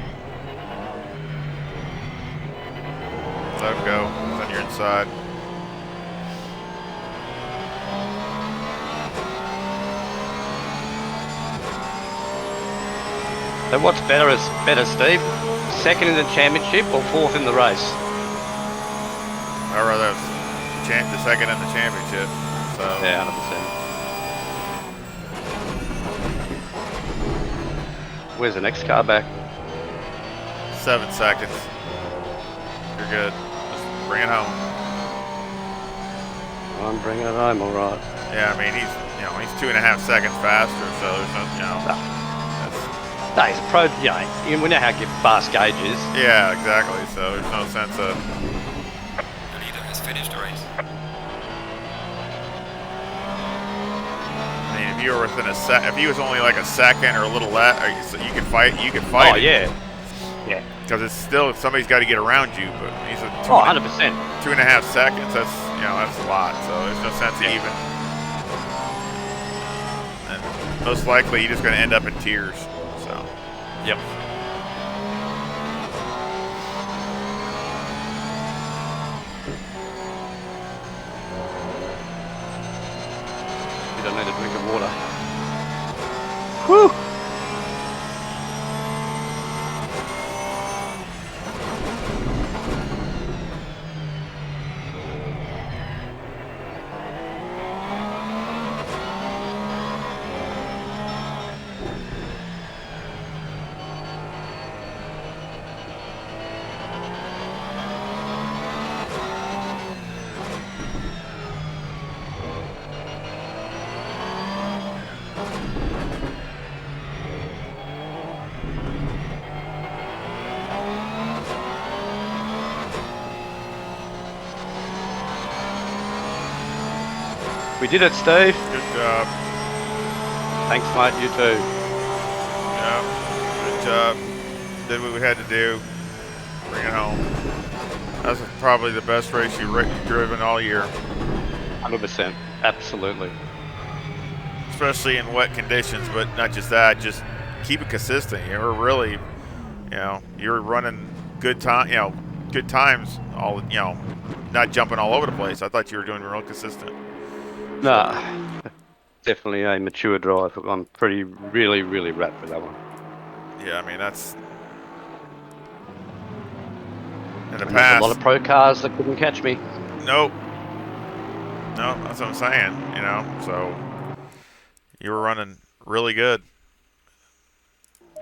Let him go. It's on your inside. So what's better, Steve? Second in the championship or fourth in the race? I'd rather have the second in the championship. So Yeah, 100%. Where's the next car back? 7 seconds. You're good. Just bring it home. I'm bringing it home, all right. Yeah, I mean he's 2.5 seconds faster. So there's no, that's, No, he's a pro. We know how to get fast gauges. yeah, exactly. So there's no sense of. The leader has finished the race. I mean, if you were within if he was only like a second or a little less, you could fight. You could fight. Oh it. yeah. Yeah. Because it's still somebody's got to get around you, but he's a 100%. 2.5 seconds. That's that's a lot. So there's no sense of even. And most likely, you're just going to end up in tears. So. Yep. You don't need a drink of water. Whew! We did it, Steve. Good job. Thanks, mate. You too. Yeah. Good job. Did what we had to do. Bring it home. That's probably the best race you've driven all year. 100%. Absolutely. Especially in wet conditions, but not just that. Just keep it consistent. You were really, you're running good time. Good times. All not jumping all over the place. I thought you were doing real consistent. Nah, definitely a mature drive. I'm really wrapped with that one. Yeah, I mean that's in the And past. there's a lot of pro cars that couldn't catch me. Nope. No, that's what I'm saying. So you were running really good.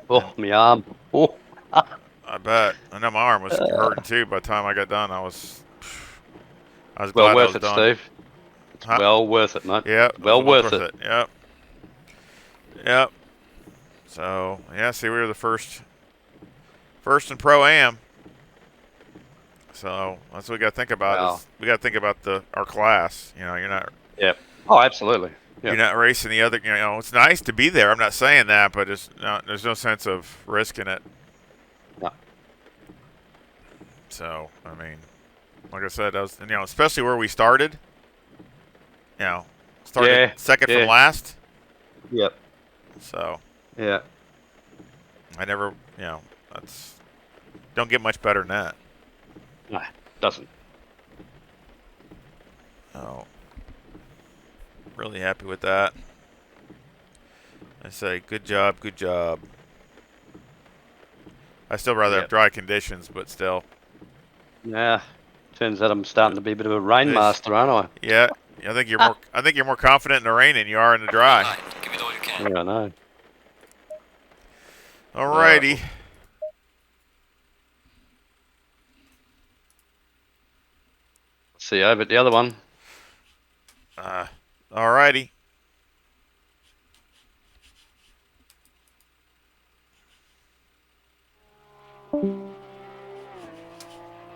Oh, my arm. Oh. I bet. I know my arm was hurting too. By the time I got done, I was Well glad I worth was it, done. Steve. It's well worth it, mate. Yeah, well worth it. Yep. So yeah, see, we were the first in Pro-Am. So that's what we got to think about. Wow. Is we got to think about our class. You're not. Yep. Oh, absolutely. Yep. You're not racing the other. It's nice to be there. I'm not saying that, but there's no sense of risking it. No. So I mean, like I said, that was especially where we started. Started second from last. Yep. So. Yeah. I never, that's don't get much better than that. No, doesn't. Oh, really happy with that. I say, good job, good job. I still rather have dry conditions, but still. Yeah. Turns out I'm starting to be a bit of a rain master, aren't I? Yeah, I think you're more. I think you're more confident in the rain than you are in the dry. Right, give it all you can. Yeah, I know. Alrighty. See you over at the other one. Alrighty. Well,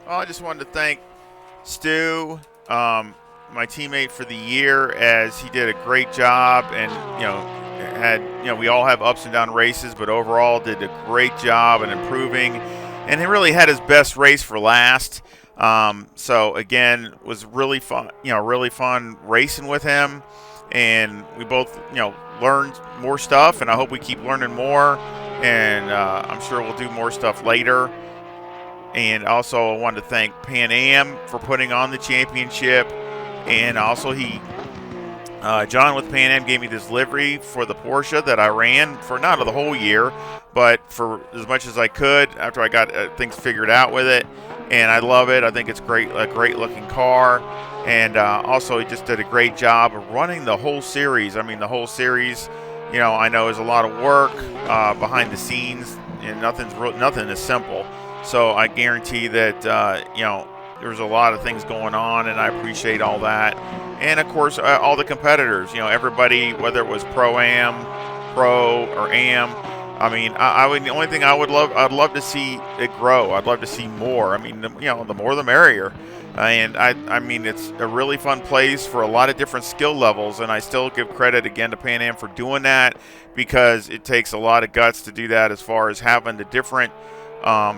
I just wanted to thank Stu, my teammate for the year, as he did a great job, and we all have ups and down races, but overall did a great job in improving, and he really had his best race for last. So again, was really fun, really fun racing with him, and we both, learned more stuff, and I hope we keep learning more, and I'm sure we'll do more stuff later. And also I wanted to thank Pan Am for putting on the championship, and also John with Pan Am gave me this livery for the Porsche that I ran for not the whole year, but for as much as I could after I got things figured out with it. And I love it. I think it's a great looking car. And also he just did a great job of running the whole series. I mean, the whole series, I know is a lot of work behind the scenes, and nothing is simple. So I guarantee that, there's a lot of things going on, and I appreciate all that. And, of course, all the competitors, everybody, whether it was Pro-Am, Pro, or Am. I mean, the only thing I'd love to see it grow. I'd love to see more. I mean, the more the merrier. And I mean, it's a really fun place for a lot of different skill levels, and I still give credit again to Pan Am for doing that, because it takes a lot of guts to do that, as far as having the different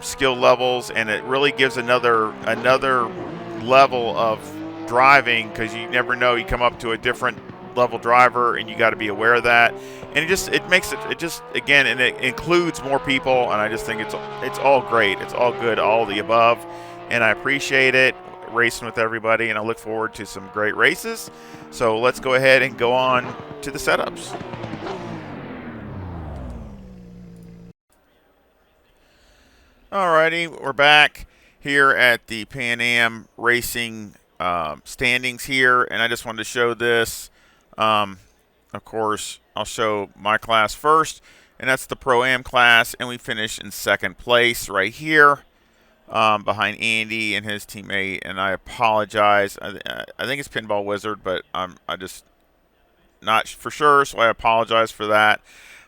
skill levels, and it really gives another level of driving, because you never know, you come up to a different level driver, and you got to be aware of that. And it includes more people, and I just think it's all great. It's all good, all the above, and I appreciate it racing with everybody, and I look forward to some great races. So let's go ahead and go on to the setups. Alrighty, we're back here at the Pan Am Racing standings here, and I just wanted to show this. Of course, I'll show my class first, and that's the Pro-Am class, and we finished in second place right here, behind Andy and his teammate. And I apologize. I think it's Pinball Wizard, but I just not for sure, so I apologize for that.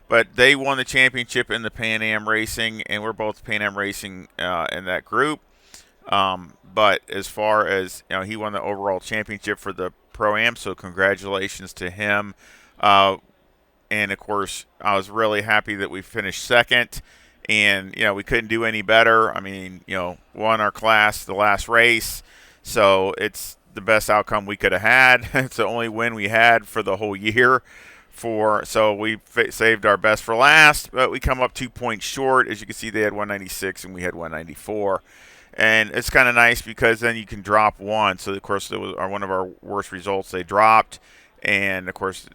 But they won the championship in the Pan Am Racing, and we're both Pan Am Racing in that group. But as far as he won the overall championship for the Pro-Am, so congratulations to him. And, of course, I was really happy that we finished second. And, we couldn't do any better. I mean, won our class the last race. So it's the best outcome we could have had. It's the only win we had for the whole year. So we saved our best for last, but we come up 2 points short. As you can see, they had 196 and we had 194. And it's kind of nice because then you can drop one. So, of course, it was one of our worst results. They dropped. And, of course,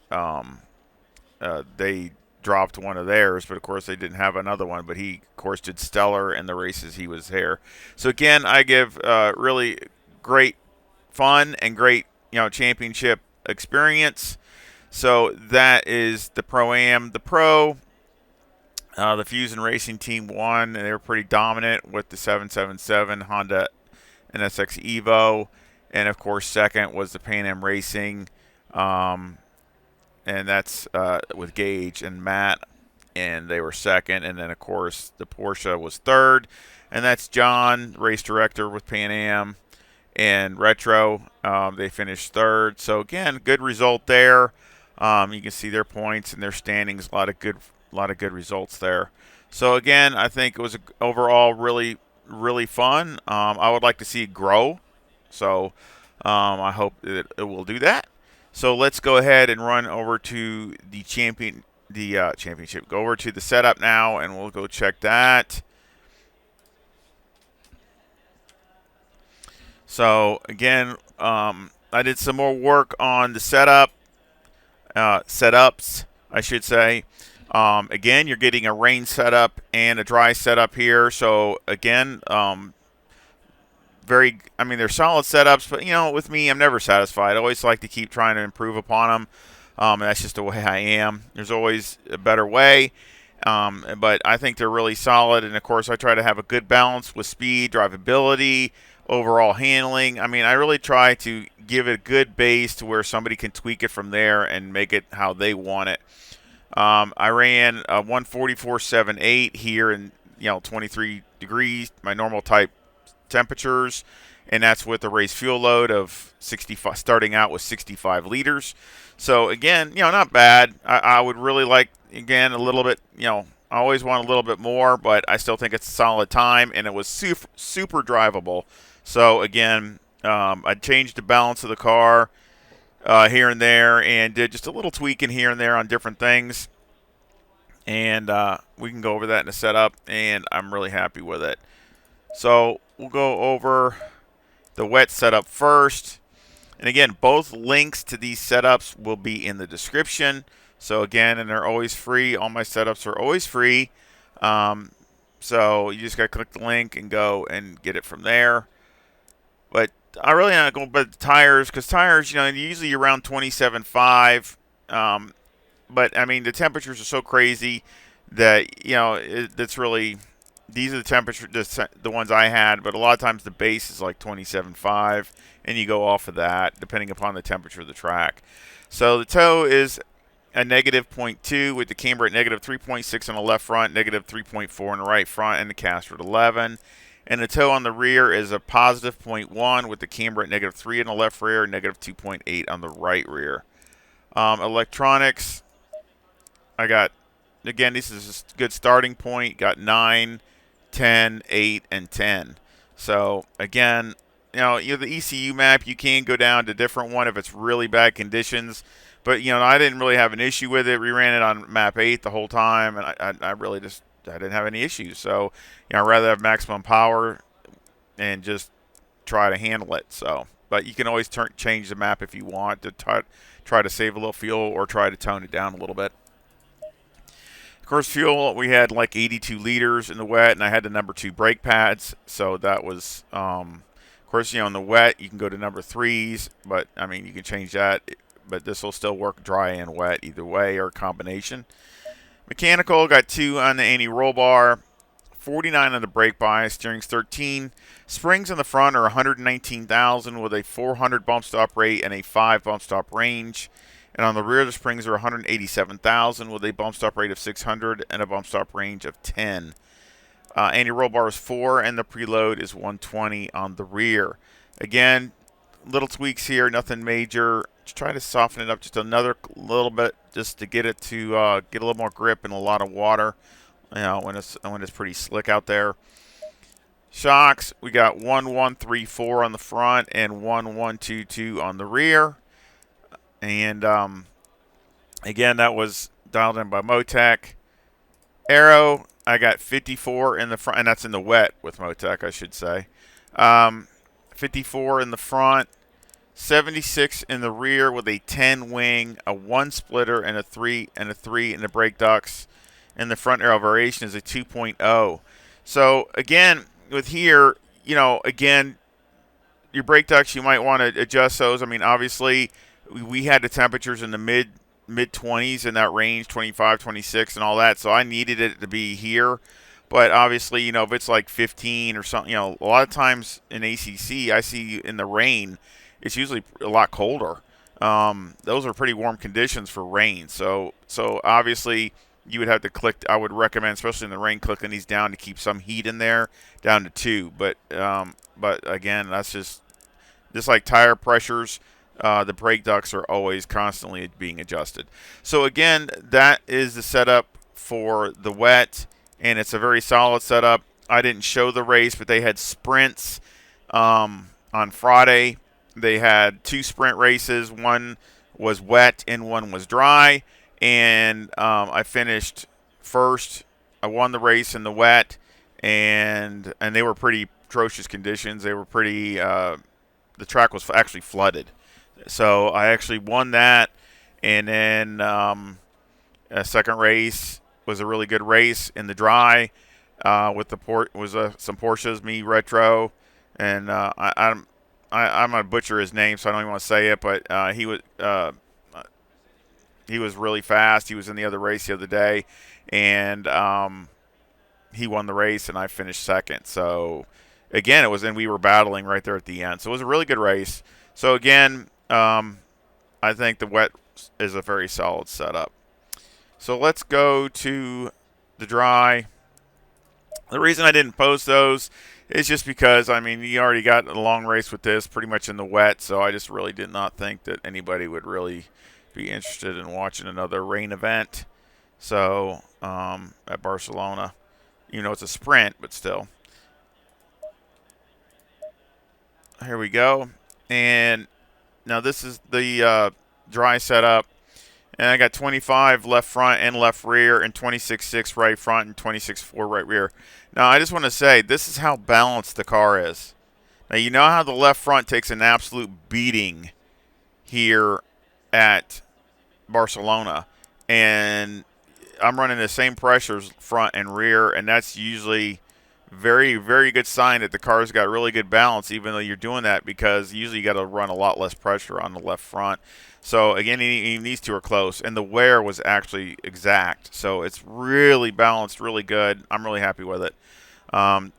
they dropped one of theirs, but of course they didn't have another one. But he, of course, did stellar in the races he was there. So again, I give really great fun and great championship experience. So that is the Pro-Am. The Pro, the Fusion Racing team won, and they were pretty dominant with the 777 Honda NSX Evo, and of course second was the Pan Am Racing. And that's with Gage and Matt, and they were second. And then, of course, the Porsche was third, and that's John, race director with Pan Am and Retro. They finished third. So, again, good result there. You can see their points and their standings. A lot of good results there. So, again, I think it was overall really, really fun. I would like to see it grow. So, I hope that it will do that. So let's go ahead and run over to the championship. Go over to the setup now, and we'll go check that. So again, I did some more work on the setups, I should say. Again, you're getting a rain setup and a dry setup here. So again, they're solid setups, but, with me, I'm never satisfied. I always like to keep trying to improve upon them, and that's just the way I am. There's always a better way, but I think they're really solid, and, of course, I try to have a good balance with speed, drivability, overall handling. I mean, I really try to give it a good base to where somebody can tweak it from there and make it how they want it. I ran a 144.78 here in, 23 degrees, my normal type temperatures, and that's with a race fuel load of 65, starting out with 65 liters. So again, not bad. I would really like, again, a little bit, I always want a little bit more, but I still think it's a solid time, and it was super drivable. So again, I changed the balance of the car here and there, and did just a little tweaking here and there on different things, and we can go over that in the setup, and I'm really happy with it. So we'll go over the wet setup first. And again, both links to these setups will be in the description. So again, and they're always free. All my setups are always free. So you just got to click the link and go and get it from there. But I really not going by the tires, because tires, usually around 27.5. But I mean, the temperatures are so crazy that, it's really... These are the temperatures, the ones I had, but a lot of times the base is like 27.5, and you go off of that depending upon the temperature of the track. So the toe is a -0.2 with the camber at -3.6 on the left front, -3.4 on the right front, and the caster at 11. And the toe on the rear is a +0.1 with the camber at -3 on the left rear, -2.8 on the right rear. Electronics, I got, again, this is a good starting point. Got 9, 10, 8, and 10. So again, the ECU map, you can go down to a different one if it's really bad conditions. But I didn't really have an issue with it. We ran it on map 8 the whole time, and I really just didn't have any issues. So I'd rather have maximum power and just try to handle it. So, but you can always change the map if you want to try to save a little fuel or try to tone it down a little bit. Of course, fuel, we had like 82 liters in the wet, and I had the number 2 brake pads. So that was, of course, in the wet, you can go to number 3s, but I mean, you can change that. But this will still work dry and wet either way, or a combination. Mechanical, got 2 on the anti-roll bar, 49 on the brake bias, steering's 13. Springs in the front are 119,000 with a 400 bump stop rate and a 5 bump stop range. And on the rear, the springs are 187,000 with a bump stop rate of 600 and a bump stop range of 10. Anti-roll bar is 4, and the preload is 120 on the rear. Again, little tweaks here, nothing major. Just try to soften it up just another little bit, just to get it to get a little more grip and a lot of water. You know, when it's pretty slick out there. Shocks, we got 1134 on the front and 1122 on the rear. And again, that was dialed in by Motec. Aero, I got 54 in the front, and that's in the wet with Motec, I should say. 54 in the front, 76 in the rear with a 10 wing, a 1 splitter, and a 3 in the brake ducts. And the front aero variation is a 2.0. So again, with here, you know, again, your brake ducts, you might want to adjust those. I mean, obviously, we had the temperatures in the mid 20s in that range, 25, 26, and all that. So I needed it to be here. But obviously, you know, if it's like 15 or something, you know, a lot of times in ACC, I see in the rain, it's usually a lot colder. Those are pretty warm conditions for rain. So obviously, you would have to click. I would recommend, especially in the rain, clicking these down to keep some heat in there, down to 2. But again, that's just like tire pressures. The brake ducts are always constantly being adjusted. So again, that is the setup for the wet, and it's a very solid setup. I didn't show the race, but they had sprints on Friday. They had 2 sprint races. One was wet and one was dry. And I finished first. I won the race in the wet, and they were pretty atrocious conditions. They were pretty. The track was actually flooded, so I actually won that. And then a second race was a really good race in the dry with the some Porsches, me retro, and I'm gonna butcher his name, so I don't even want to say it, but he was really fast. He was in the other race the other day, and he won the race, and I finished second. So, again, we were battling right there at the end. So it was a really good race. So, again, I think the wet is a very solid setup. So let's go to the dry. The reason I didn't post those is just because, I mean, you already got a long race with this pretty much in the wet, so I just really did not think that anybody would really be interested in watching another rain event. So at Barcelona, you know, it's a sprint, but still. Here we go. And now this is the dry setup. And I got 25 left front and left rear, and 26.6 right front and 26.4 right rear. Now, I just want to say, this is how balanced the car is. Now, you know how the left front takes an absolute beating here at Barcelona, and I'm running the same pressures front and rear, and that's usually very, very good sign that the car's got really good balance, even though you're doing that, because usually you got to run a lot less pressure on the left front. So again, these two are close, and the wear was actually exact, so it's really balanced, really good. I'm really happy with it.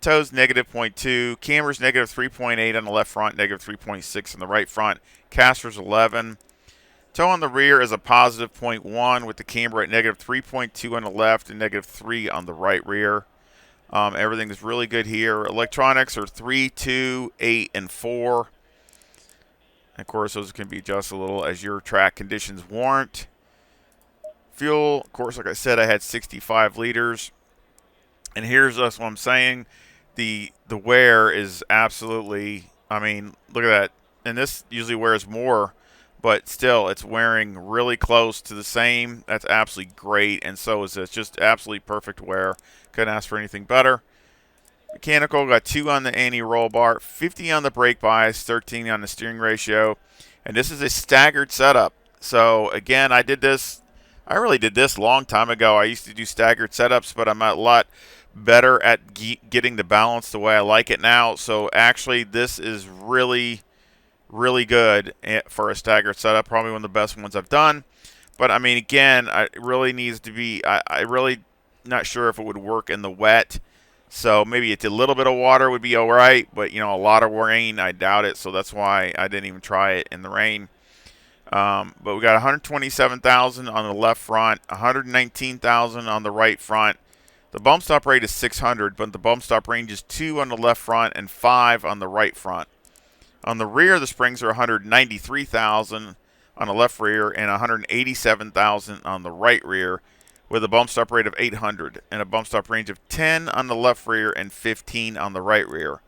Toes negative 0.2, camber's negative 3.8 on the left front, negative 3.6 on the right front, caster's 11. Toe on the rear is a positive 0.1 with the camber at negative 3.2 on the left and negative 3 on the right rear. Everything is really good here. Electronics are 3, 2, 8, and 4. And of course, those can be adjusted a little as your track conditions warrant. Fuel, of course, like I said, I had 65 liters. And here's what I'm saying. The wear is absolutely, I mean, look at that. And this usually wears more, but still, it's wearing really close to the same. That's absolutely great, and so is this. Just absolutely perfect wear. Couldn't ask for anything better. Mechanical, got 2 on the anti-roll bar, 50 on the brake bias, 13 on the steering ratio, and this is a staggered setup. So, again, I really did this a long time ago. I used to do staggered setups, but I'm a lot better at getting the balance the way I like it now. So, actually, this is really good for a staggered setup, probably one of the best ones I've done. But I mean, again, it really needs to be, I really not sure if it would work in the wet. So maybe a little bit of water would be all right, but you know, a lot of rain, I doubt it. So that's why I didn't even try it in the rain. But we got 127,000 on the left front, 119,000 on the right front. The bump stop rate is 600, but the bump stop range is 2 on the left front and 5 on the right front. On the rear, the springs are 193,000 on the left rear and 187,000 on the right rear, with a bump stop rate of 800 and a bump stop range of 10 on the left rear and 15 on the right rear.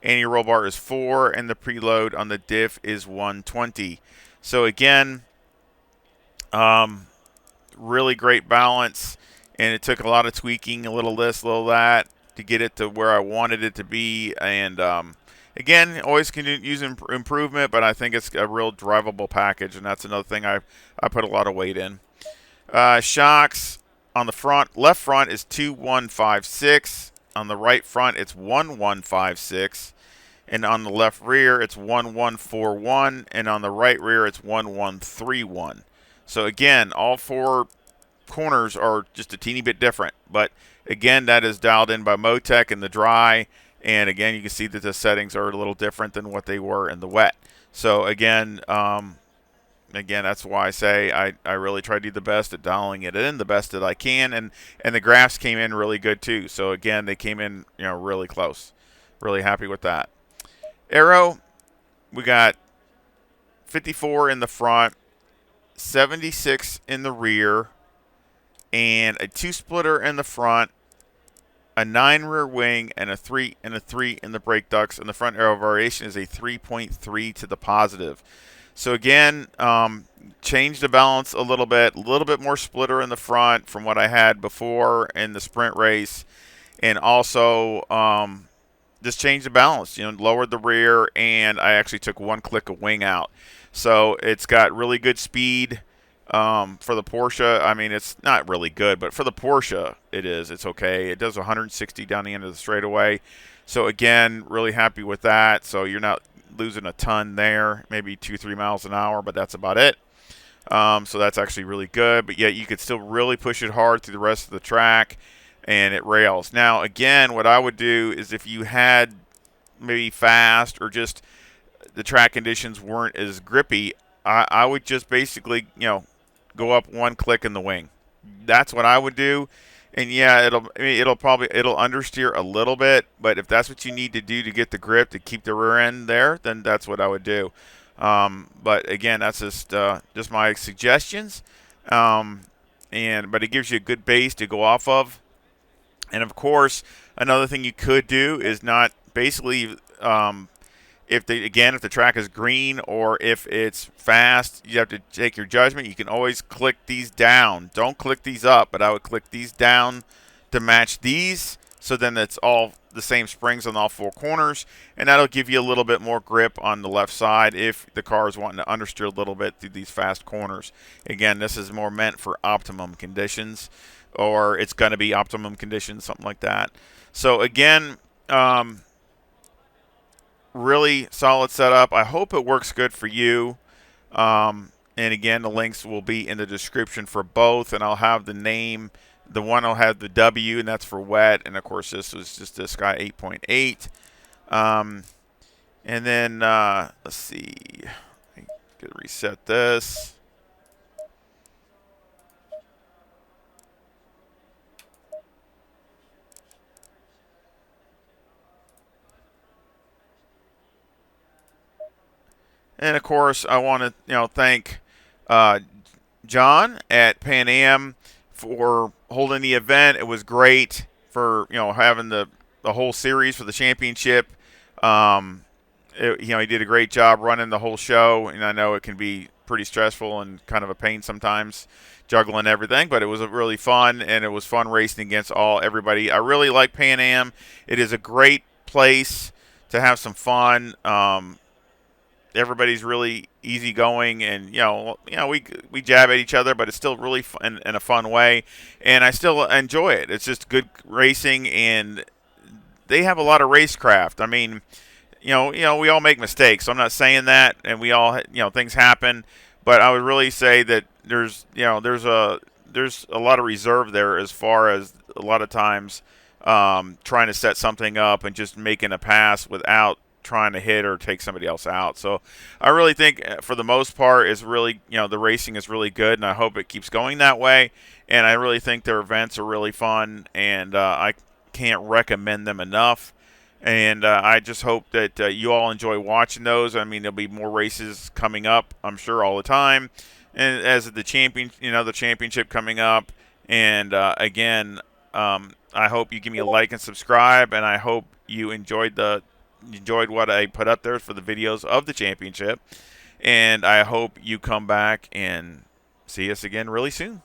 Anti-roll bar is 4, and the preload on the diff is 120. So again, really great balance, and it took a lot of tweaking, a little this, a little that, to get it to where I wanted it to be. And again, always can use improvement, but I think it's a real drivable package, and that's another thing I put a lot of weight in. Shocks on the front, left front is 2156. On the right front, it's 1156. And on the left rear, it's 1141. And on the right rear, it's 1131. So again, all 4 corners are just a teeny bit different. But again, that is dialed in by Motec in the dry. And again, you can see that the settings are a little different than what they were in the wet. So again, that's why I say I really try to do the best at dialing it in the best that I can, and the graphs came in really good too. So again, they came in really close. Really happy with that. Aero, we got 54 in the front, 76 in the rear, and a 2-splitter in the front, a 9 rear wing, and a 3 and a 3 in the brake ducts. And the front aero variation is a 3.3 to the positive. So again, changed the balance a little bit more splitter in the front from what I had before in the sprint race, and also just changed the balance. Lowered the rear, and I actually took 1 click of wing out. So it's got really good speed for the Porsche. I mean, it's not really good, but for the Porsche, it is. It's okay. It does 160 down the end of the straightaway. So again, really happy with that. So you're not losing a ton there, maybe 2-3 miles an hour, but that's about it. So that's actually really good, but yet you could still really push it hard through the rest of the track, and it rails. Now again, what I would do is, if you had maybe fast or just the track conditions weren't as grippy, I would just basically go up 1 click in the wing. That's what I would do. And yeah, it'll understeer a little bit, but if that's what you need to do to get the grip to keep the rear end there, then that's what I would do. But again, that's just my suggestions. But it gives you a good base to go off of. And of course, another thing you could do is not basically if the track is green or if it's fast, you have to take your judgment. You can always click these down. Don't click these up, but I would click these down to match these. So then it's all the same springs on all 4 corners, and that'll give you a little bit more grip on the left side if the car is wanting to understeer a little bit through these fast corners. Again, this is more meant for optimum conditions, or it's going to be optimum conditions, something like that. So again, really solid setup. I hope it works good for you. And again, the links will be in the description for both, and I'll have the name. The one will have the W, and that's for wet. And of course, this was just a Sky 8.8. And then let's see. I'm gonna reset this. And of course, I want to thank John at Pan Am for holding the event. It was great for having the whole series for the championship. He did a great job running the whole show, and I know it can be pretty stressful and kind of a pain sometimes juggling everything, but it was really fun, and it was fun racing against everybody. I really like Pan Am. It is a great place to have some fun. Everybody's really easygoing, and we jab at each other, but it's still really fun in a fun way, and I still enjoy it. It's just good racing, and they have a lot of racecraft. I mean, we all make mistakes. So I'm not saying that, and we all things happen, but I would really say that there's a lot of reserve there as far as a lot of times trying to set something up and just making a pass without trying to hit or take somebody else out. So I really think for the most part is really, the racing is really good, and I hope it keeps going that way. And I really think their events are really fun, and I can't recommend them enough. And I just hope that you all enjoy watching those. I mean, there'll be more races coming up, I'm sure, all the time. And as the the championship coming up. And again, I hope you give me a like and subscribe. And I hope you enjoyed what I put up there for the videos of the championship. And I hope you come back and see us again really soon.